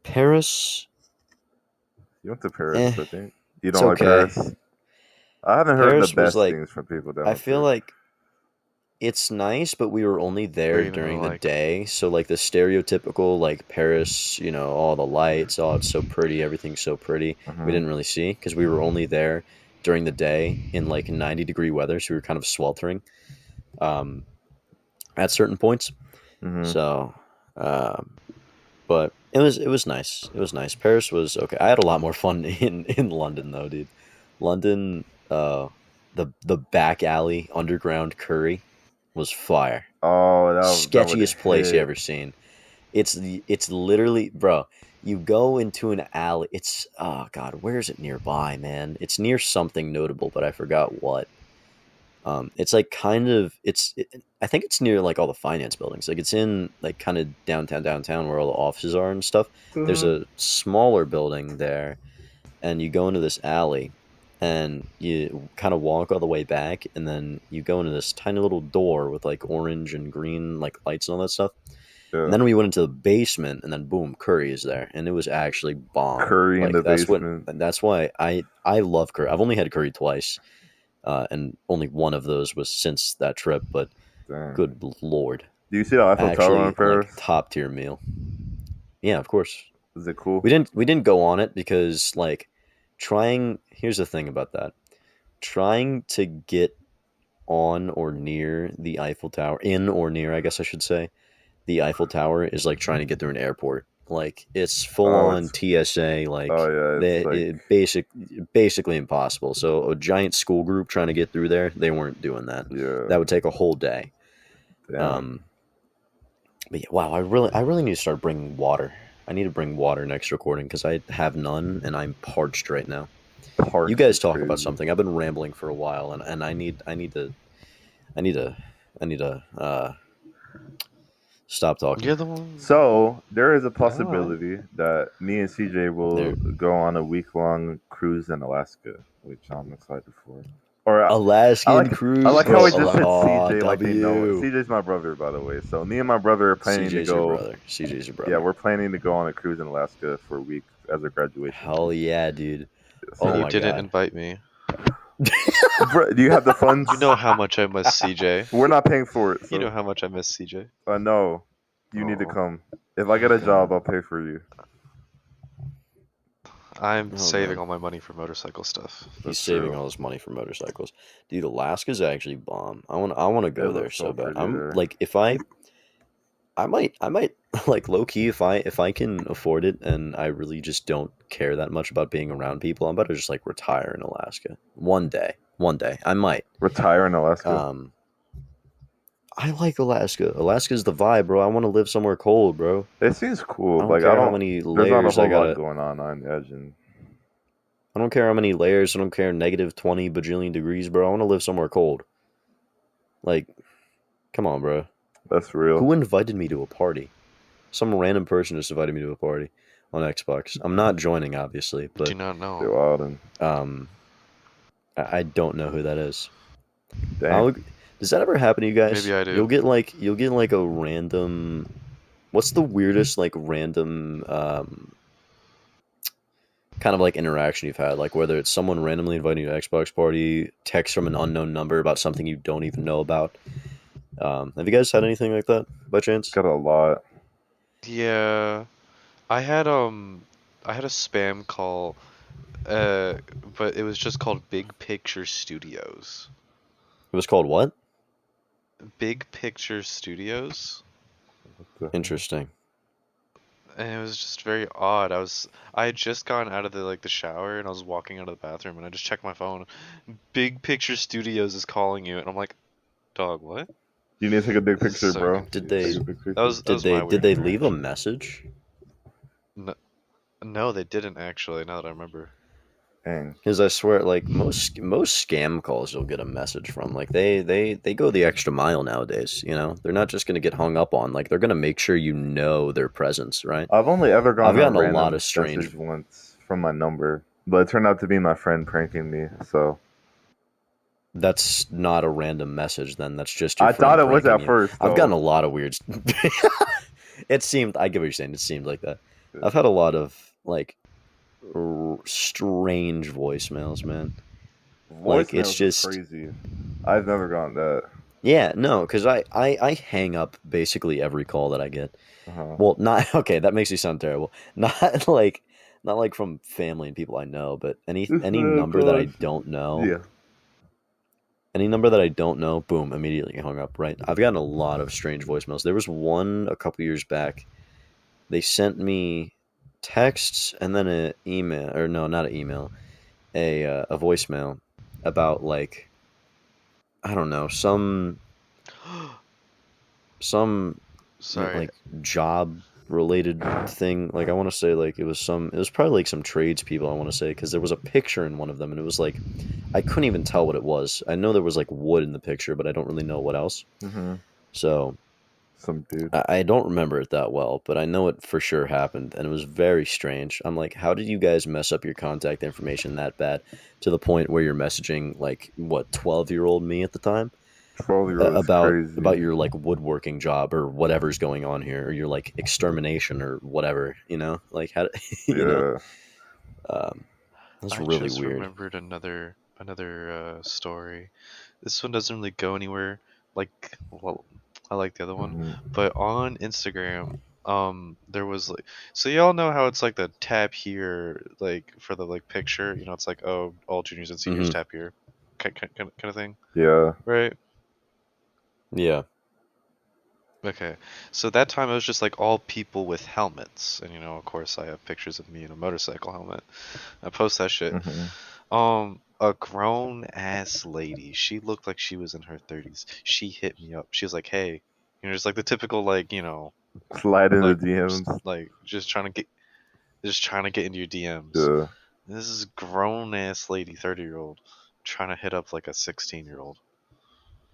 Paris. You went to Paris, I think. You don't like Paris? I haven't heard the best things from people down there. I feel like it's nice, but we were only there during the day. So like the stereotypical like Paris, all the lights, it's so pretty, everything's so pretty. We didn't really see because we were only there during the day in like 90-degree weather, so we were kind of sweltering at certain points. So But it was nice. It was nice. Paris was okay. I had a lot more fun in London though, dude. London, the back alley underground curry was fire. Oh, that would have Sketchiest place you hit. ever seen. It's literally, bro. You go into an alley. It's, oh god, where is it nearby, man? It's near something notable, but I forgot what. It's like kind of I think it's near like all the finance buildings. Like it's in like kind of downtown where all the offices are and stuff. There's Mhm. a smaller building there, and you go into this alley, and you kind of walk all the way back, and then you go into this tiny little door with like orange and green like lights and all that stuff. And Yeah. then we went into the basement, and then boom, curry is there, and it was actually bomb. Curry in Like the basement. that's why I love curry. I've only had curry twice, and only one of those was since that trip. But Dang. good lord, Do you see the Eiffel Tower in actually like Paris? top tier meal. Yeah, of course. Is it cool? We didn't go on it because like trying. Here's the thing about that: trying to get on or near the Eiffel Tower, in or near, I guess I should say, the Eiffel Tower is like trying to get through an airport. Like it's full Oh, on TSA. oh Like yeah, it's like basically impossible. So a giant school group trying to get through there, they weren't doing that. yeah, That would take a whole day. damn. Um, but yeah, wow, I really need to start bringing water. I need to bring water next recording because I have none and I'm parched right now. You Parched guys is talk about crazy. something. I've been rambling for a while, and I need to I need to stop talking. You're the one. So there is a All right. possibility that me and CJ will There, go on a week-long cruise in Alaska, which I'm excited for. Or I Alaskan like I cruise, like how bro. we just said Oh, CJ like they know it. W. CJ's my brother, by the way. So me and my brother are planning to CJ's your go. brother. CJ's your Yeah, brother. we're planning to go on a cruise in Alaska for a week as a graduation Hell gift. yeah, dude. And Oh you So, my didn't god. invite me. bro, do you have the funds? You know how much I miss CJ. We're not paying for it, You know so how much I miss CJ. no, you need to Oh, come. If I Oh get a job, god. I'll pay for you. I'm Oh saving man. all my money for motorcycle stuff. He's That's saving true. all his money for motorcycles. Dude, Alaska's actually bomb. I want to It go there looks so so bad. pretty I'm there. like I might like low key if I can afford it and I really just don't care that much about being around people, I'm about to just like retire in Alaska. One day. One day. I might. Retire in Alaska. Um I like Alaska. Alaska's the vibe, bro. I want to live somewhere cold, bro. It seems I cool. don't Like I care how don't. many There's not a layers I whole lot gotta. going on edge, and I don't care how many layers. I don't care negative 20 bajillion degrees, bro. I want to live somewhere cold. Like, come on, bro. that's real. Who invited me to a party? Some random person just invited me to a party on Xbox. I'm not joining, obviously, Do but not They're know. wild and um, I don't know who that is. dang. I'll, does that ever happen to you guys? Maybe I do. You'll get like a random. What's the weirdest like random kind of like interaction you've had, like whether it's someone randomly inviting you to an Xbox party, text from an unknown number about something you don't even know about. Have you guys had anything like that by chance? Got a lot. Yeah, I had I had a spam call, but it was just called Big Picture Studios. It was called what? Big Picture Studios, What the hell? Interesting. and it was just very odd. I had just gotten out of the shower and I was walking out of the bathroom and I just checked my phone. Big Picture Studios is calling you, and I'm like, dog, what? You need to take a big This is picture, so bro. Did Take they confused. a big That picture. was that did was my they did weird they leave a interaction. message? No, no, they didn't actually. Now that I remember. Dang. Because I swear, like most scam calls, you'll get a message from. Like they go the extra mile nowadays. You know, they're not just gonna get hung up on. Like they're gonna make sure you know their presence, right? I've only ever I've gotten a gotten a lot random of strange. message once from my number, but it turned out to be my friend pranking me. So That's not a random message. Then that's just your I thought friend it was pranking at you. first, I've gotten a though. lot of weird. It seemed. I get what you're saying. It seemed like that. Yeah. I've had a lot of like strange voicemails, man. Like it's Voicemails is just crazy. I've never gotten that. yeah, no, because I hang up basically every call that I get. Uh-huh. Well, not okay. That makes me sound terrible. Not like from family and people I know, but any number that I don't know, Yeah. any number that I don't know, boom, immediately hung up. Right. I've gotten a lot of strange voicemails. There was one a couple years back. they sent me texts and then an email, or no, not an email, a voicemail about like, I don't know, some Sorry. like job related thing. Like I want to say like it was probably like some tradespeople, I want to say, because there was a picture in one of them and it was like I couldn't even tell what it was. I know there was like wood in the picture, but I don't really know what else. Mm-hmm. So Some dude. I don't remember it that well, but I know it for sure happened, and it was very strange. I'm like, how did you guys mess up your contact information that bad to the point where you're messaging like what 12-year-old me at the time 12-year-old is about crazy. your like woodworking job or whatever's going on here, or your like extermination or whatever, like how Yeah. that's I really just weird. remembered another story. This one doesn't really go anywhere. Like, well, I like the other one, Mhm. but on Instagram, there was like, so y'all know how it's like the tap here, like for the like picture, it's like, oh, all juniors and seniors Hmm. tap here, kind of thing, Yeah. right? Yeah. Okay, so that time it was just like all people with helmets, and of course I have pictures of me in a motorcycle helmet. I post that shit. Mm-hmm. A grown ass lady. She looked like she was in her 30s. She hit me up. She was like, "Hey," just like the typical like, Slide in the like DMs. like just trying to get into your DMs. Yeah. This is grown ass lady, 30-year-old, trying to hit up like a 16-year-old.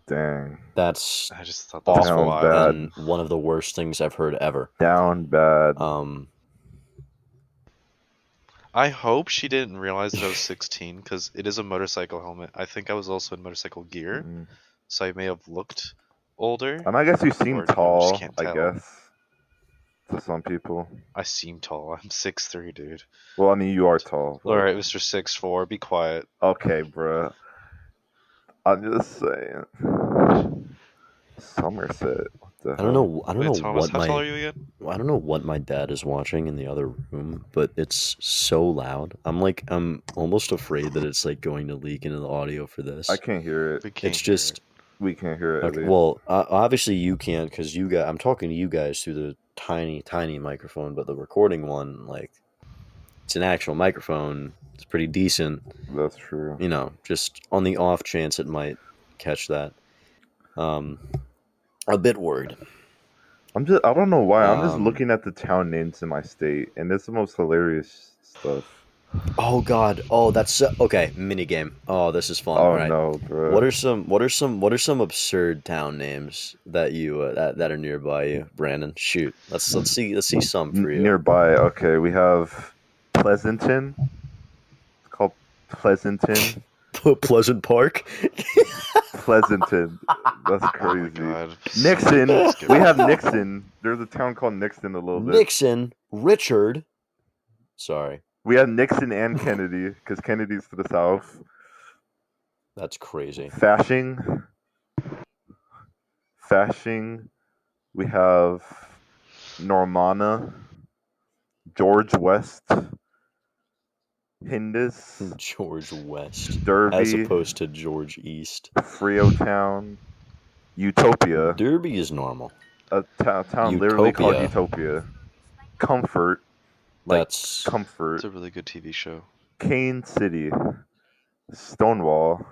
Dang. That's I just thought that was awful Down wild. bad. and one of the worst things I've heard ever. Down bad. um I hope she didn't realize that I was 16 because it is a motorcycle helmet. I think I was also in motorcycle gear, Mm. so I may have looked older, And I guess you seem or we just tall, can't I tell. guess, to some people. I seem tall. I'm 6'3", dude. Well, I mean, you are tall, All but right, Mr. 6'4", be quiet. okay, bruh. I'm just saying. Somerset. What the I don't hell? know. I don't Wait, know Thomas, what how tall my are you again? I don't know what my dad is watching in the other room, but it's so loud. I'm almost afraid that it's like going to leak into the audio for I this. can't hear it. We can't It's hear it. just We can't hear it at okay. least. Well, obviously you can't because you guys. I'm talking to you guys through the tiny, tiny microphone, but the recording one, like, it's an actual microphone. It's pretty decent. That's true. Just on the off chance it might catch that. Um, a bit worried. I don't know why. I'm just Um, looking at the town names in my state, and it's the most hilarious stuff. Oh God! Oh, that's okay. Mini game. Oh, this is fun. All Oh right. no, What bro. are some absurd town names that you that are nearby you, Brandon? Shoot. Let's see some for you. Nearby, okay, we have Pleasanton. It's called Pleasanton. Pleasant Park. Pleasanton. That's Oh my crazy. god. Nixon. Skip We it. have Nixon. There's a town called Nixon a little bit. Nixon. Richard. Sorry, We have Nixon and Kennedy because Kennedy's to the south. that's crazy. Fashing. Fashing. We have Normana. George West. Hindus. George West, as Derby. opposed to George East. Freotown. Utopia. Derby is normal. A town literally called Utopia. Utopia. Comfort. Like That's It's comfort. a really good TV show. Kane City. Stonewall.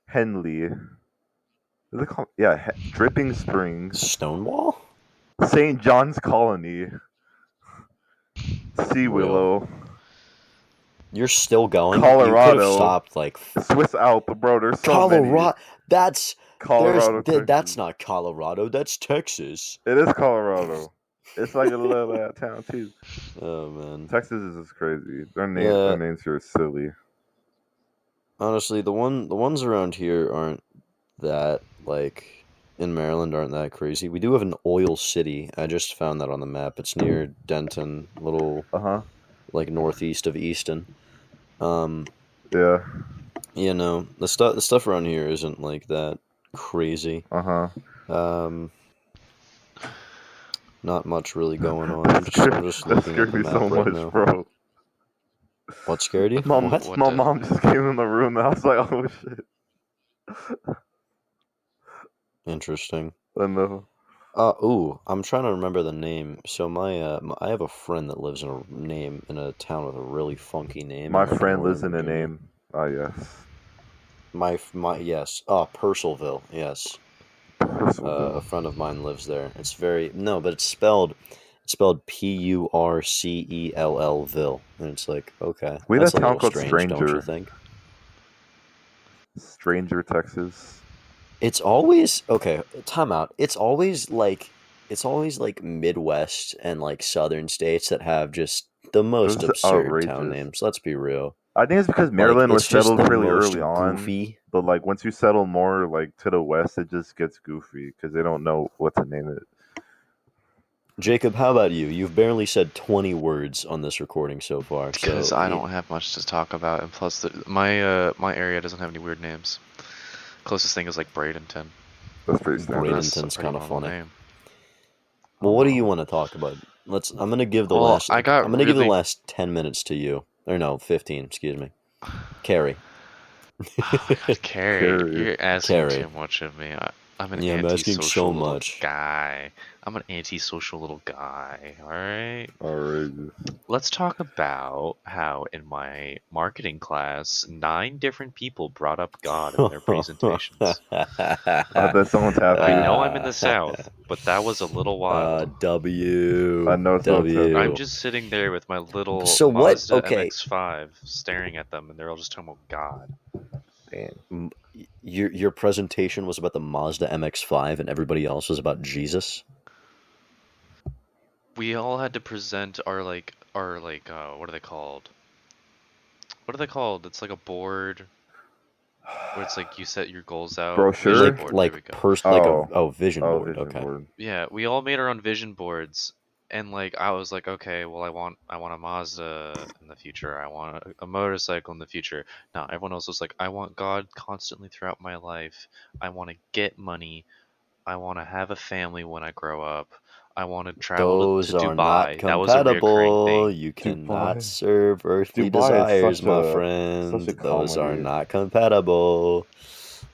Henley. Is it called? Yeah, Dripping Springs. Stonewall. St. John's Colony. Sea Real. Willow. You're still going. You could have Colorado. stopped like Swiss Alp, bro. There's so Colorado. many. That's Colorado, Texas. that's not Colorado. That's Texas. It is Colorado. It's like a little town too. Oh man. Texas is just crazy. Their Yeah. names here are silly. Honestly, the ones around here aren't that like in Maryland aren't that crazy. We do have an oil city. I just found that on the map. It's near Denton, little Uh-huh. like northeast of Easton. Yeah. The stuff around here isn't like that crazy. Uh-huh. Not much really going on. That I'm just that looking at scared the me map so right much, now. bro. What scared you? Mom, What? my mom just came in the room and I was like, oh shit. Interesting. I know. I'm trying to remember the name. So I have a friend that lives in a town with a really funky name My in like friend lives Northern in a Virginia. name. Ah, yes. Yes. Purcellville. Yes. A Purcellville. friend of mine lives there. It's very no, but it's spelled Purcellville, and it's like okay, We had a that's a town little called strange, don't you Stranger. think? Stranger, Texas. It's always okay. Time out. It's always like Midwest and like Southern states that have just the most This is absurd town outrageous. names. Let's be real. I think it's because Like Maryland was it's just settled the fairly most early on, goofy. but like once you settle more like to the west, it just gets goofy because they don't know what to name it. Jacob, how about you? You've barely said 20 words on this recording so far. Because So I don't have much to talk about, and plus my area doesn't have any weird names. Closest thing is like Bradenton. That's pretty standard. That's a Bradenton's pretty kind of normal funny. name. Well, Oh what do you well. want to talk about? I'm gonna give the Well, last. I got I'm gonna give the really last 10 minutes to you. Or no, 15. Excuse me, Carrie. Oh my god, Carrie, Carrie. you're asking Carrie. too much of me. I'm an Yeah, I'm asking so antisocial little much. guy. I'm an antisocial little guy, alright? Outrageous. Let's talk about how in my marketing class, 9 different people brought up God in their presentations. I bet someone's I happy. know I'm in the South, but that was a little wild. I W know someone's I'm happy. just sitting there with my little So what? Mazda Okay, MX-5 staring at them, and they're all just talking about God. Damn. your presentation was about the Mazda MX-5, and everybody else was about Jesus. We all had to present what are they called? What are they called? It's like a board where it's like you set your goals out. Vision Brochure? board. There we go. Vision Oh, board. vision Okay. board. Yeah, we all made our own vision boards, and like I was like, okay, well I want a Mazda in the future. I want a motorcycle in the future. Now everyone else was like, I want God constantly throughout my life. I want to get money. I want to have a family when I grow up. I want to travel Those to are not Dubai. That was a reoccurring compatible. thing. You cannot Dubai. serve earthly Dubai is desires, such my a friend. Those are comedy. not compatible.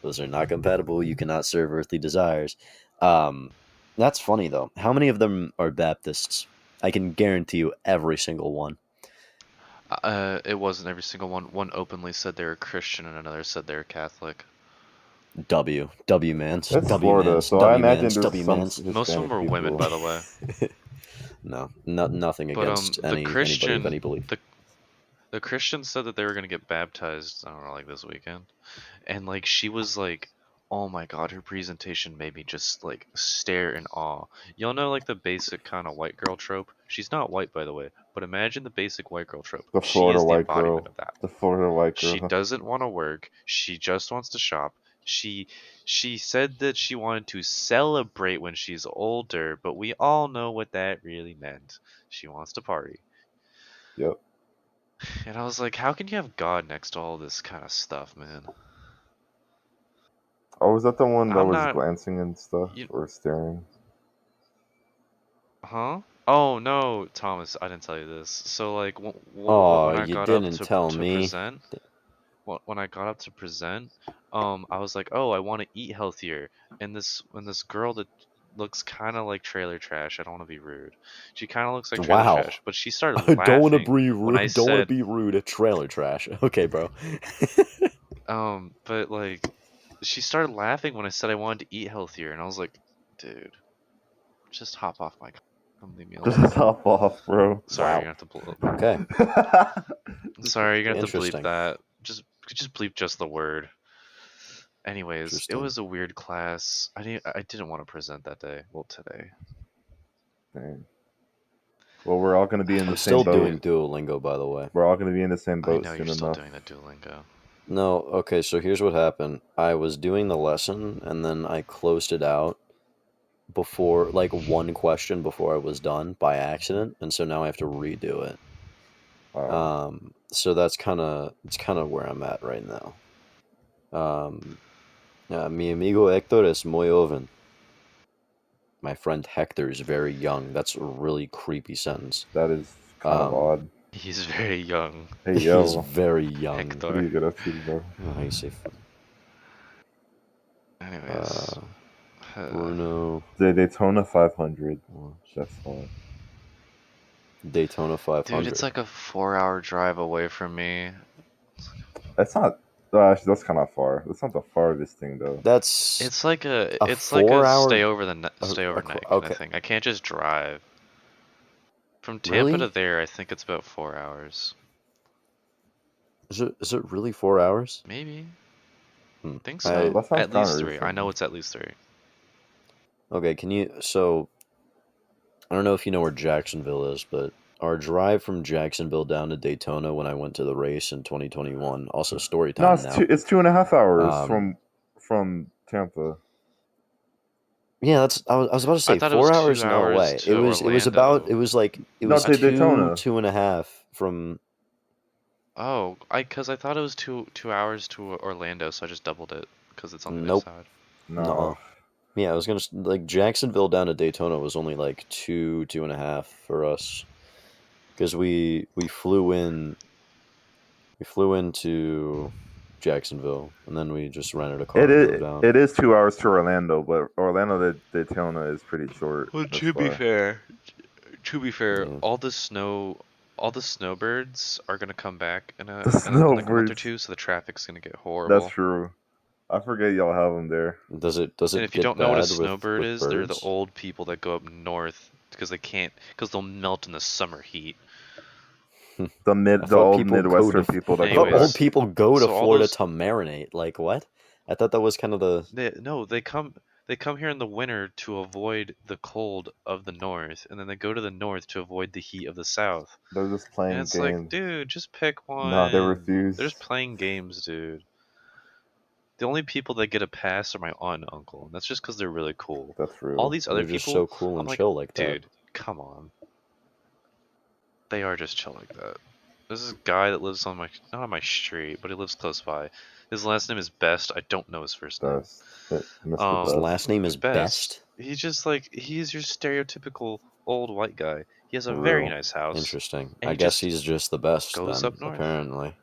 Those are not compatible. You cannot serve earthly desires. Um, that's funny though. How many of them are Baptists? I can guarantee you every single one. It wasn't every single one. One openly said they were Christian, and another said they were Catholic. W mans, That's W Florida, mans, so I W imagine mans, there's W some mans. Most of them Hispanic were women, people. by the way. No, nothing But against the anybody of Christian, any belief. the Christian said that they were gonna get baptized. I don't know, like this weekend, and like she was like, "Oh my god," her presentation made me just like stare in awe. Y'all know like the basic kind of white girl trope. She's not white, by the way, but imagine the basic white girl trope. The She Florida is the white embodiment girl. of that. The Florida white She girl. doesn't want to work. She just wants to shop. She she said that she wanted to celebrate when she's older, but we all know what that really meant. She wants to party. Yep. And I was like, how can you have God next to all this kind of stuff, man? Oh, was that the one that I'm was not glancing and stuff you or staring? huh? Oh no, Thomas, I didn't tell you this. So like Oh, when I you got up didn't tell to me. present, when I got up to present, I was like, oh, I want to eat healthier. And this girl that looks kind of like trailer trash. I don't want to be rude. She kind of looks like trailer Wow. trash, but she started Don't want to laughing be when I rude. Don't want to said, be rude at trailer trash. Okay, bro. but like, she started laughing when I said I wanted to eat healthier, and I was like, dude, just hop off my. Come leave me Just alone. hop off, bro. Sorry, Wow. you're gonna have to bleep. Okay. Sorry, you're gonna have to bleep Interesting. that. Just bleep just the word. Anyways, it Interesting. was a weird class. I didn't want to present that day. Well, today. Dang. Well, we're all gonna be in the I'm same still boat. doing Duolingo, by the way. We're all gonna be in the same I boat know soon you're still enough. doing that Duolingo. No, okay, so here's what happened. I was doing the lesson, and then I closed it out before, like, one question before I was done by accident, and so now I have to redo it. Wow. So it's kind of where I'm at right now. Mi amigo Hector es muy joven. My friend Hector is very young. That's a really creepy sentence. That is kind of odd. He's very young. Hey, He's yo. very young. What do Hector. you get up to, bro? How you say? Anyways, Bruno. The Daytona 500. That's fun. Daytona 500. Dude, it's like a 4-hour drive away from me. That's not. Actually, that's kind of far. That's not the farthest thing though. That's It's like a a it's like a 4-hour. stay overnight kind Okay. of thing. I can't just drive. From Tampa Really? to there, I think it's about 4 hours. Is it really 4 hours? Maybe. Hmm. Think so. That sounds At least kinda 3. I know reasonable. it's at least 3. Okay, can you? So I don't know if you know where Jacksonville is, but our drive from Jacksonville down to Daytona when I went to the race in 2021. Also, story No, time now. it's 2.5 hours Um, from Tampa. Yeah, that's. I was about to I say thought it was 4 2 hours. No hours way. to It was about. Orlando. It was like it No, was to two Daytona. 2.5 from. Oh, because I thought it was 2 hours to Orlando, so I just doubled it because it's on the other Nope. side. No. No. Yeah, I was gonna like Jacksonville down to Daytona was only like 2.5 for us because we flew into Jacksonville and then we just rented a car and drove down. It is 2 hours to Orlando, but Orlando to Daytona is pretty short. Well, That's why. to be fair, Yeah. all the snowbirds are gonna come back in The like a month or snowbirds. two, so the traffic's gonna get horrible. That's true. I forget y'all have them there. Does it And if you get don't know what a bad snowbird with is, they're the birds? old people that go up north because they'll melt in the summer heat. I The thought old people go Midwestern to. people that I go thought back. old people go to So all Florida those to marinate. Like what? I thought that was kind of the. they come here in the winter to avoid the cold of the north, and then they go to the north to avoid the heat of the south. They're just And playing it's like, games. dude, just pick No, they one. refuse. They're just playing games, dude. The only people that get a pass are my aunt and uncle, and that's just because they're really cool. That's real. All these other They're just people, so cool I'm and like, chill like that. dude, come on. They are just chill like that. There's this guy that lives on not on my street, but he lives close by. His last name is Best. I don't know his first name. Best. Mr. His Best. last name is Best. He's just like, he's your stereotypical old white guy. He has a For very real. nice house. Interesting. And I he guess just he's just the best goes then, up north. apparently.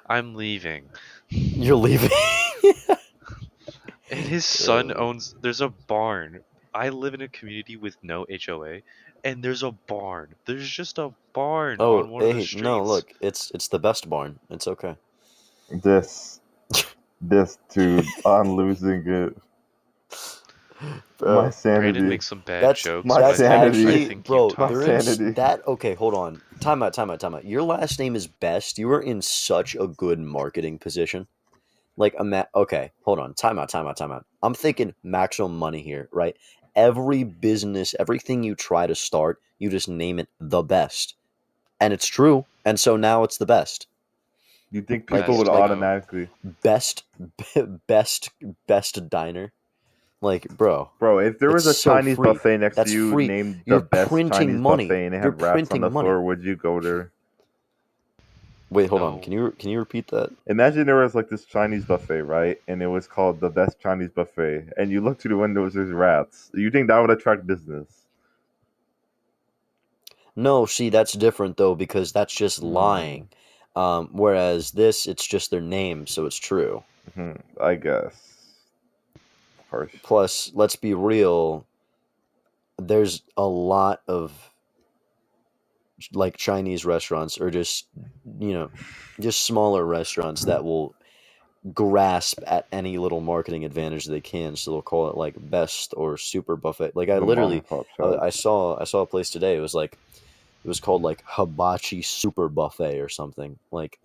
I'm leaving. You're leaving? And his son owns, there's a barn. I live in a community with no HOA, and there's a barn. There's just a barn on one of the streets. No, look, it's the best barn. It's okay. This dude, I'm losing it. My sanity. Brandon makes some bad jokes. my but sanity. I think bro. you There is sanity. that. Okay, hold on. Time out. Your last name is Best. You are in such a good marketing position. Like okay, hold on. Time out. I'm thinking maximum money here, right? Every business, everything you try to start, you just name it the best, and it's true. And so now it's the best. You think Like, people would like- automatically Best diner. Like, bro, if there was a it's so Chinese free. buffet next That's to you free. named You're the best printing Chinese money. buffet and it You're had rats on printing the money. floor, would you go there? Wait, hold on. No. Can you repeat that? Imagine there was like this Chinese buffet, right? And it was called the best Chinese buffet. And you look to the windows, there's rats. You think that would attract business? No, see, that's different though because that's just lying. Whereas this, it's just their name, so it's true. I guess. Harsh. Plus, let's be real. There's a lot of like Chinese restaurants or just smaller restaurants that will grasp at any little marketing advantage they can, so they'll call it like best or super buffet. Like I The literally mom and pop shop. I saw a place today. It was called like hibachi super buffet or something. Like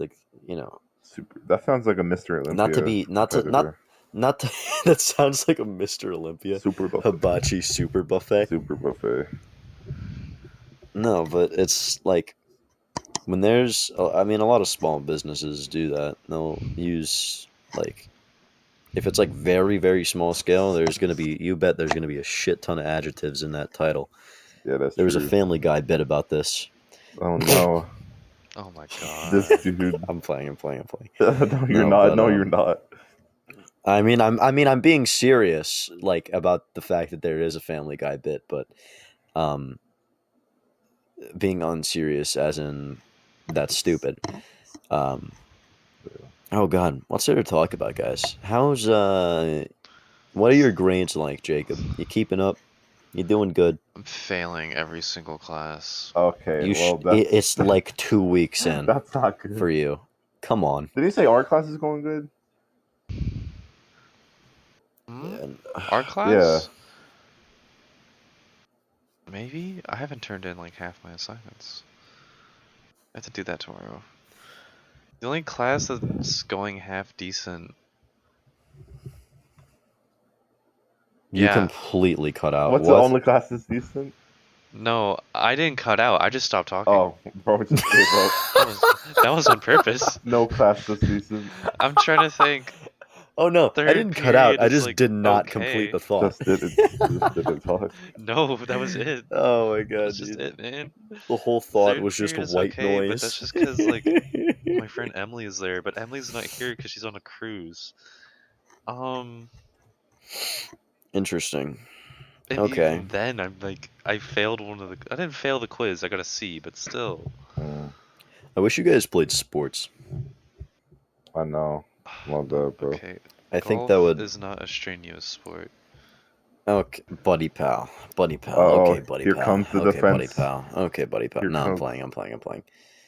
Super. That sounds like a Mr. Olympia. not to, that sounds like a Mr. Olympia. Super buffet. Hibachi super buffet. Super buffet. No, but it's like when there's, I mean, a lot of small businesses do that. They'll use like, if it's like very, very small scale, you bet there's gonna be a shit ton of adjectives in that title. Yeah, that's There was true. a Family Guy bit about this. Oh no. Oh my god. This dude. I'm playing. No, you're No, not. but, No, you're not. I mean, I'm being serious, like about the fact that there is a Family Guy bit, but being unserious as in that's stupid. Oh God, what's there to talk about, guys? How's What are your grades like, Jacob? You keeping up? You doing good? I'm failing every single class. Okay, You well that's it's like 2 weeks in that's not good for you. Come on. Did he say art class is going good? Hmm? Yeah. Art class? Yeah. Maybe? I haven't turned in like half my assignments. I have to do that tomorrow. The only class that's going half decent. You Yeah. completely cut out. What's the What? only class that's decent? No, I didn't cut out. I just stopped talking. Oh, bro, just gave up. That was on purpose. No class that's decent. I'm trying to think. Oh no, I Third didn't cut out. period I is just like did not complete okay. the thought. Just didn't talk. No, that was it. Oh my That god, was just dude. it, man. The whole thought Third was just period is white okay, but noise. that's just because like my friend Emily is there, but Emily's not here because she's on a cruise. Interesting. And Okay. even then, I'm like, I failed I didn't fail the quiz. I got a C, but still. I wish you guys played sports. I know. Love that, bro. Okay. I think Golf that would. is not a strenuous sport. Okay, buddy pal. Buddy pal. Uh-oh, Okay, buddy here pal. comes the Okay, buddy defense. pal. Okay, buddy pal. Here No, I'm comes- playing.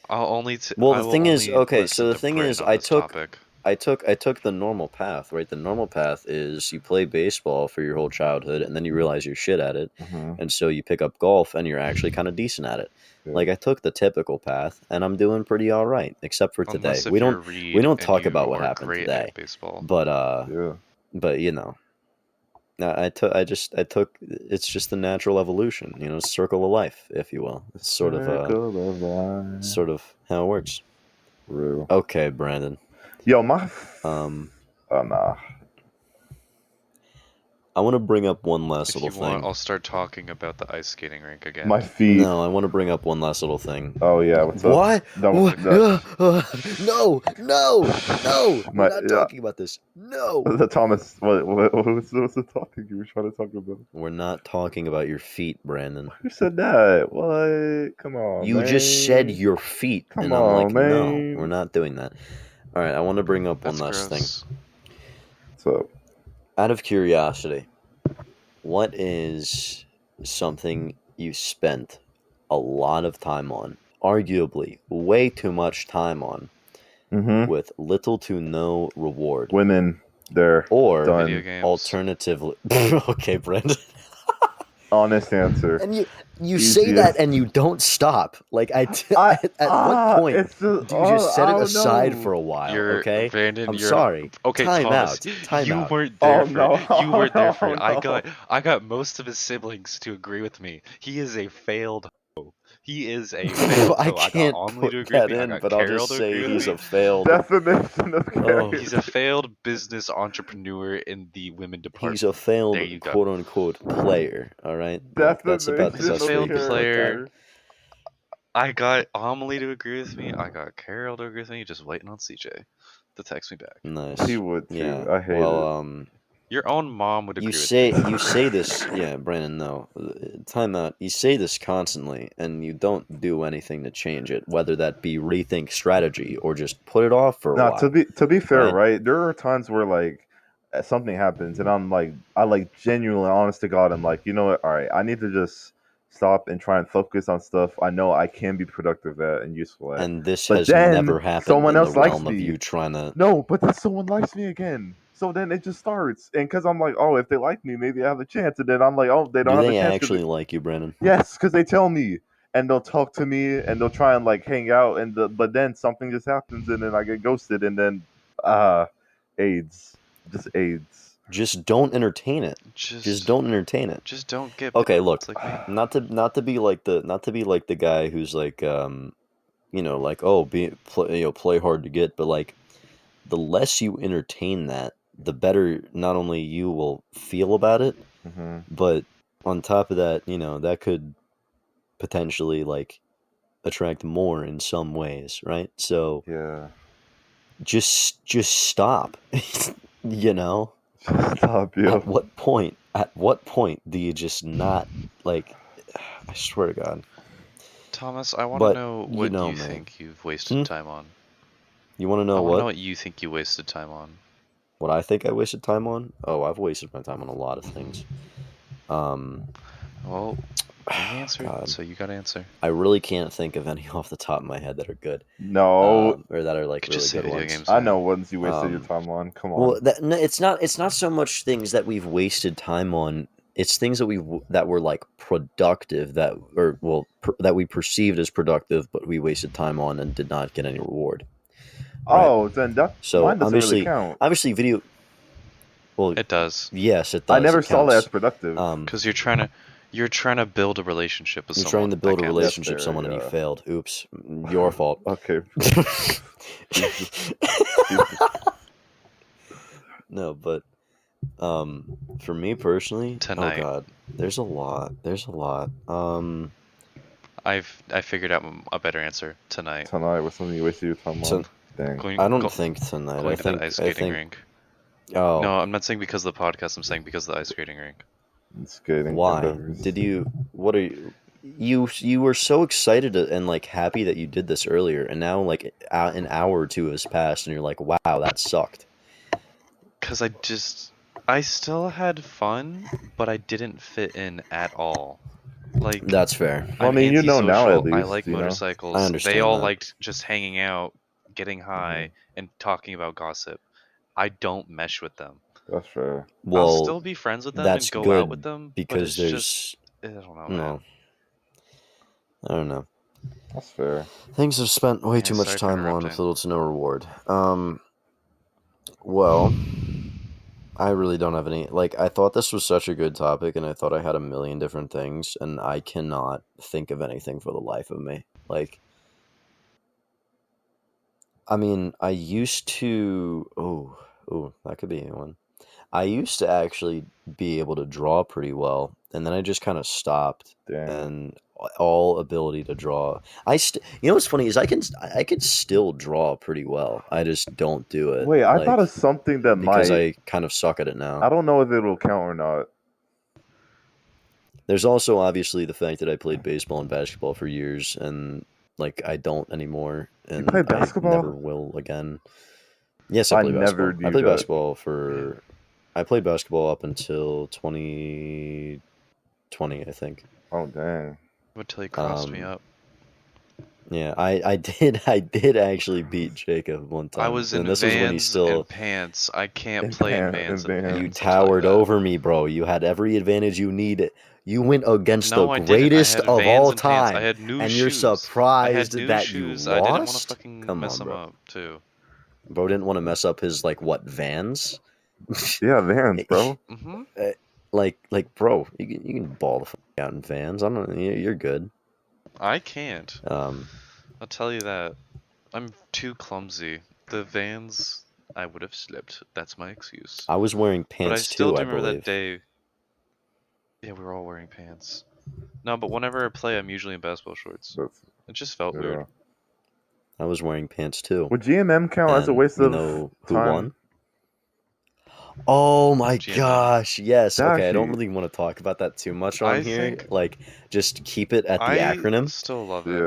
Well, Well, the thing is, okay, so the thing is, I took topic. I took the normal path, right? The normal path is you play baseball for your whole childhood, and then you realize you're shit at it, and so you pick up golf, and you're actually kind of decent at it. Yeah. Like I took the typical path, and I'm doing pretty all right, except for today. Unless if We you're don't Reed we don't and talk you about what are happened great today, at baseball. Yeah. but you know, I took. It's just the natural evolution, you know, circle of life, if you will. It's sort of how it works. Real. Okay, Brandon. Yo, my. Nah. I want to bring up one last If little you thing. want, I'll start talking about the ice skating rink again. My feet. No, I want to bring up one last little thing. Oh yeah, what's up? What? Don't- No, no, My- we're not yeah. talking about this. No. The Thomas, what's the topic you were trying to talk about? We're not talking about your feet, Brandon. Who said that? What? Come on, You man. just said your feet, Come and I'm like, on, no, man. we're not doing that. All right, I want to bring up That's one last gross. thing. What's up? Out of curiosity, what is something you spent a lot of time on, arguably way too much time on, with little to no reward? Women, they're Or done. Video games. alternatively, okay, Brendan. Honest answer. And you say that and you don't stop. Like at what point it's just, do you just set I it don't aside know. for a while? You're, Okay, Brandon, I'm you're, sorry. Okay, Time Thomas, out. Time you out. weren't there Oh, for no. it. You weren't there for Oh, it. no. I got most of his siblings to agree with me. He is a failed hoe. He is a failed I hoe. I can't got Amelie put to agree with that me. I in, got but I'll Carol just to say agree with he's me. a failed. Definition of Oh. character. He's a failed business entrepreneur in the women department. He's a failed There you go. quote unquote player. All right, like, that's about the He's a best way you failed can put player. that. I got Amelie to agree with me. I got Carol to agree with me. Just waiting on CJ to text me back. Nice. He would too. Yeah. I hate well, it. Your own mom would agree you with say this, yeah, Brandon. No, time out. You say this constantly, and you don't do anything to change it, whether that be rethink strategy or just put it off for a while. To be fair, right? right? There are times where like something happens, and I like genuinely, honest to God, I'm like, you know what? All right, I need to just stop and try and focus on stuff I know I can be productive at and useful at. And this But has then never happened someone in else the likes realm of me. you trying to. No, but then someone likes me again. So then it just starts, and because I'm like, oh, if they like me, maybe I have a chance. And then I'm like, oh, they don't Do have a they chance. actually like you, Brandon? Yes, because they tell me, and they'll talk to me, and they'll try and like hang out, but then something just happens, and then I get ghosted, and then AIDS, just AIDS. Just don't entertain it. Just don't entertain it. Just don't get. Okay, look, like me. not to be like the guy who's like like play hard to get, but like the less you entertain that, the better not only you will feel about it, but on top of that, that could potentially like attract more in some ways, right? So yeah, just stop. Stop, yo. At what point do you just not like? I swear to God. Thomas, I want to know what you man. think you've wasted time on. You want to know I want what? to know what you think you wasted time on. What I think I wasted time on? Oh, I've wasted my time on a lot of things. Well, you answered, God. so you gotta answer. I really can't think of any off the top of my head that are good. No, Or that are like Could really just say good video ones. games. I know ones you wasted your Um, time on. Come on. Well, no, it's not so much things that we've wasted time on. It's things that were like productive that that we perceived as productive, but we wasted time on and did not get any reward. Right. Oh, then So mine doesn't really count. obviously video. Well, It does, yes, it I does. never It saw that as counts. productive. because you're trying to build a relationship with You're someone. trying to build a That counts. relationship with That's fair, someone and you yeah. failed. Oops, your fault. Okay. Jesus. No, but for me personally, Tonight. oh god, there's a lot. I figured out a better answer tonight. Tonight was something you wasted your time So on. Dang. I don't think tonight. Going to that ice skating rink. Oh, No, I'm not saying because of the podcast. I'm saying because of the ice skating rink. Skating why endeavors. did you? What are you? You were so excited and like happy that you did this earlier, and now like an hour or two has passed, and you're like, wow, that sucked. Because I still had fun, but I didn't fit in at all. Like, That's fair. Well, I I'm mean, you know now antisocial. at I least, like you know? motorcycles. I They understand all that. liked just hanging out, getting high, and talking about gossip. I don't mesh with them. That's fair. I'll Well, still be friends with them that's and go good out with them, but because it's there's just I don't know, no. man. I don't know. That's fair. Things have spent way Yeah, too much sorry for time on with interrupting. little to no reward. Well, I really don't have any. Like, I thought this was such a good topic, and I thought I had a million different things, and I cannot think of anything for the life of me. Like, I mean, I used to. Oh, that could be one. I used to actually be able to draw pretty well, and then I just kind of stopped, Dang. and all ability to draw. You know what's funny is I could still draw pretty well. I just don't do it. Wait, I like, thought of something that because might. I kind of suck at it now. I don't know if it'll count or not. There's also obviously the fact that I played baseball and basketball for years, and like I don't anymore, and play I basketball? never will again. Yes, I I play never basketball. I knew played that. basketball for. I played basketball up until 2020, I think. Oh dang. Until he crossed me Um, up. Yeah, I did actually beat Jacob one time. I was in and this was when he Vans still and pants. I can't In play in Vans, Vans in and Vans. you pants. I'll tell you towered that. over me, bro. You had every advantage you needed. You went against No, the I didn't. I greatest had of Vans all and pants. I time, had new and you're shoes. I had surprised new that shoes. you I didn't want to lost. fucking Come mess on, them bro. up too. Bro didn't want to mess up his like what Vans. Yeah, Vans, bro. Mm-hmm. like bro, you can ball the fuck out in Vans. I don't. You're good. I can't. Um, I'll tell you that. I'm too clumsy. The Vans, I would have slipped. That's my excuse. I was wearing But I pants still too, do I remember believe. that day. Yeah, we were all wearing pants. No, but whenever I play, I'm usually in basketball shorts. That's, It just felt yeah. weird. I was wearing pants too. Would GMM count as a And waste you of know who time? won? Oh my GMM. gosh, yes. Okay, I don't Dashi. really want to talk about that too much on I here. think Like, just keep it at the I acronym. still love it.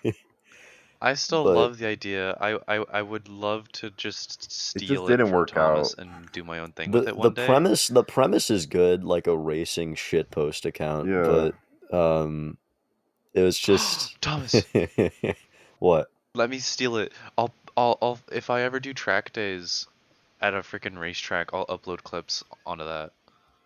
Yeah. I still but love the idea. I would love to just steal it didn't from work Thomas out. and do my own thing with the it one day. premise is good, like a racing shitpost account. Yeah. But it was just Thomas, what? let me steal it. I'll if I ever do track days at a freaking racetrack, I'll upload clips onto that.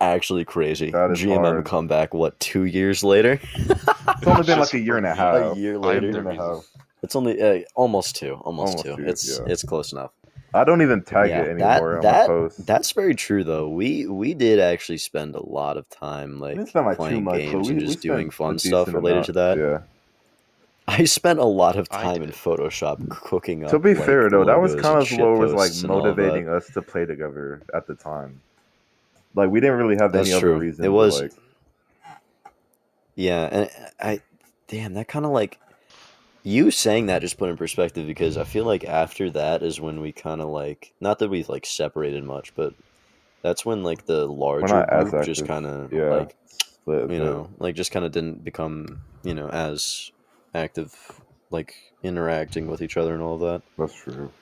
Actually crazy. That is GMM hard. comeback. What? 2 years later? It's only been like Just a year for and a me. half. A year I'm later. the and a reason. half. It's only almost two. Almost Almost two. two, It's yeah. it's close enough. I don't even tag Yeah, it anymore on my posts. that's very true though. We did actually spend a lot of time I like didn't spend like too playing much, but games and we just spent doing a fun decent stuff related amount. to that. Yeah. I spent a lot of I time in did. Photoshop cooking up. To be like, fair the though, that was logos kind and of shit what was like posts and all of that. motivating us to play together at the time. Like we didn't really have That's any other true. reason. It was, to, like, yeah, and damn, that kind of like you saying that just put in perspective because I feel like after that is when we kind of like not that we've like separated much, but that's when like the we're larger not as group just active. kind of Yeah. like Split a bit. you know like just kind of didn't become as active like interacting with each other and all of that. That's true.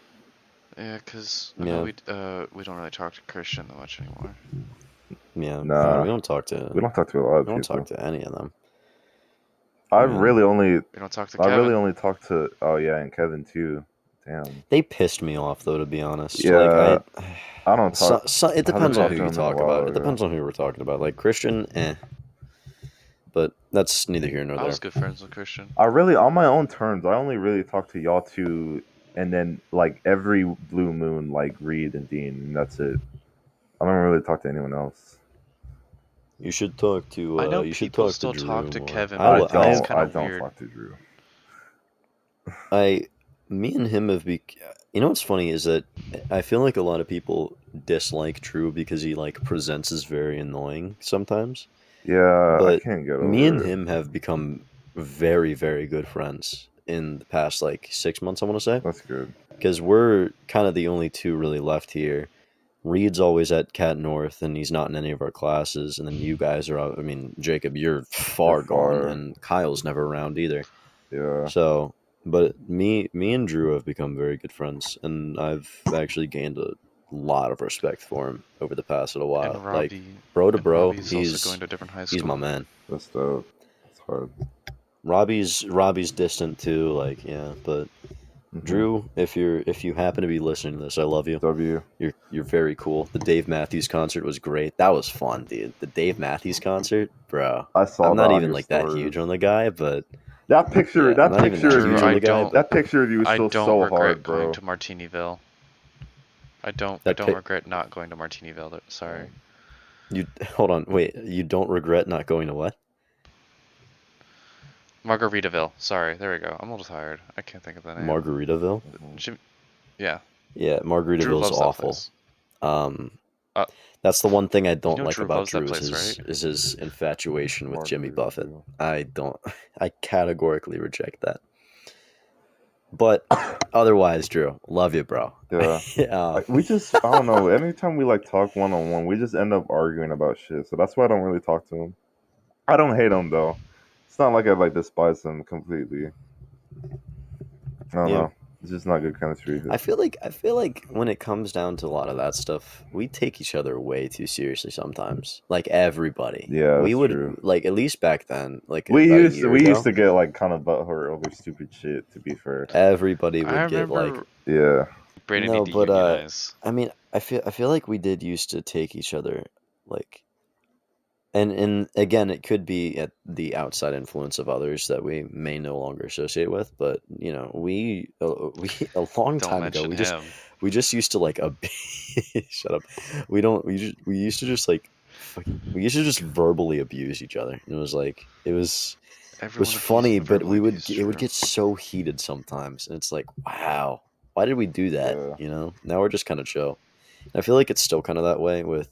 Yeah, because Yeah. we don't really talk to Christian that much anymore. Yeah, Nah. we don't talk to We don't talk to a lot of we don't people. talk to any of them. I Yeah. really only We don't talk to Kevin. really only talk to and Kevin too. Damn. They pissed me off though, to be honest. Yeah, Like I don't talk. it I haven't depends on talked who to you him in a talk while, about. It depends on who we're talking about. Like Christian, but that's neither here nor I there. was good friends with Christian. I really, on my own terms, I only really talk to y'all two, and then like every blue moon, like Reed and Dean, and that's it. I don't really talk to anyone else. You should talk to. I know you should people talk still to Drew talk to more. Kevin, I but I think it's don't. kind I of don't weird. talk to Drew. Me and him have you know what's funny is that I feel like a lot of people dislike Drew because he like presents as very annoying sometimes. Yeah, I But can't get me and over it. him have become very, very good friends in the past like 6 months, I want to say. That's good. Because we're kind of the only two really left here. Reed's always at Cat North, and he's not in any of our classes. And then you guys are, I mean, Jacob, you're far gone, far. and Kyle's never around either. Yeah. So, but me and Drew have become very good friends, and I've actually gained a lot of respect for him over the past little while. And Like, Robbie, bro to and bro, Robbie's also going to a different high school. he's my man. That's dope. It's hard. Robbie's distant too, like yeah, but Drew, if you happen to be listening to this, I love you. W. You're very cool. The Dave Matthews concert was great. That was fun, dude. The Dave Matthews concert, bro. I saw I'm that not on even your like that stories. huge on the guy, but That picture, yeah, that I'm not even picture that of huge you, on the guy. that picture of you is I still don't so regret hard, going bro. to Martiniville. I don't regret not going to Martiniville. Sorry. You hold on, wait. You don't regret not going to what? Margaritaville. Sorry, there we go. I'm a little tired. I can't think of the name. Margaritaville. Yeah. Yeah, Drew Margaritaville's loves that awful. place. That's the one thing I don't You know like Drew about loves that Drew place, is his infatuation with Jimmy Buffett. Margaritaville. I categorically reject that. But otherwise, Drew, love you, bro. Yeah. We just, I don't know. Anytime we like talk one on one, we just end up arguing about shit. So that's why I don't really talk to him. I don't hate him though. It's not like I like despise him completely. I don't know. It's just not good chemistry. I feel like when it comes down to a lot of that stuff, we take each other way too seriously sometimes. Like everybody. Yeah, we that's would true. Like at least back then. Like we about a used year we ago, used to get like kind of butthurt over stupid shit. To be fair, everybody would I get like remember yeah. Brandon no, need to but unionize. I mean, I feel like we did used to take each other like, and again, it could be at the outside influence of others that we may no longer associate with. But you know, we a long Don't time ago mention we just used to like shut up. We used to just like we used to just verbally abuse each other. And it was like it was Everyone funny, abuses but verbally abuse, it would Drew. get so heated sometimes, and it's like, wow, why did we do that? Yeah. You know, now we're just kind of chill. I feel like it's still kind of that way with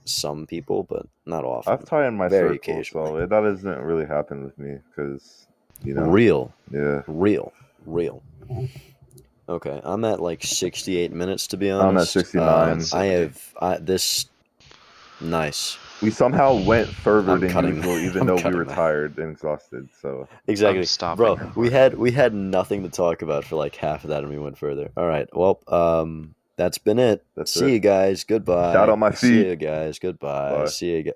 some people, but not often. I've tied in my Very circle, occasionally. so that doesn't really happen with me because you know. Real. Okay, I'm at like 68 minutes to be honest. I'm at 69. I have this nice. We somehow went further I'm than cutting usual, that. even I'm though we cutting were that. tired and exhausted. So Exactly, stopping bro. recording. We had nothing to talk about for like half of that, and we went further. All right, well, that's been it. That's See it. you guys. Goodbye. Shout out my See feet. you guys. Goodbye. Bye. See you guys.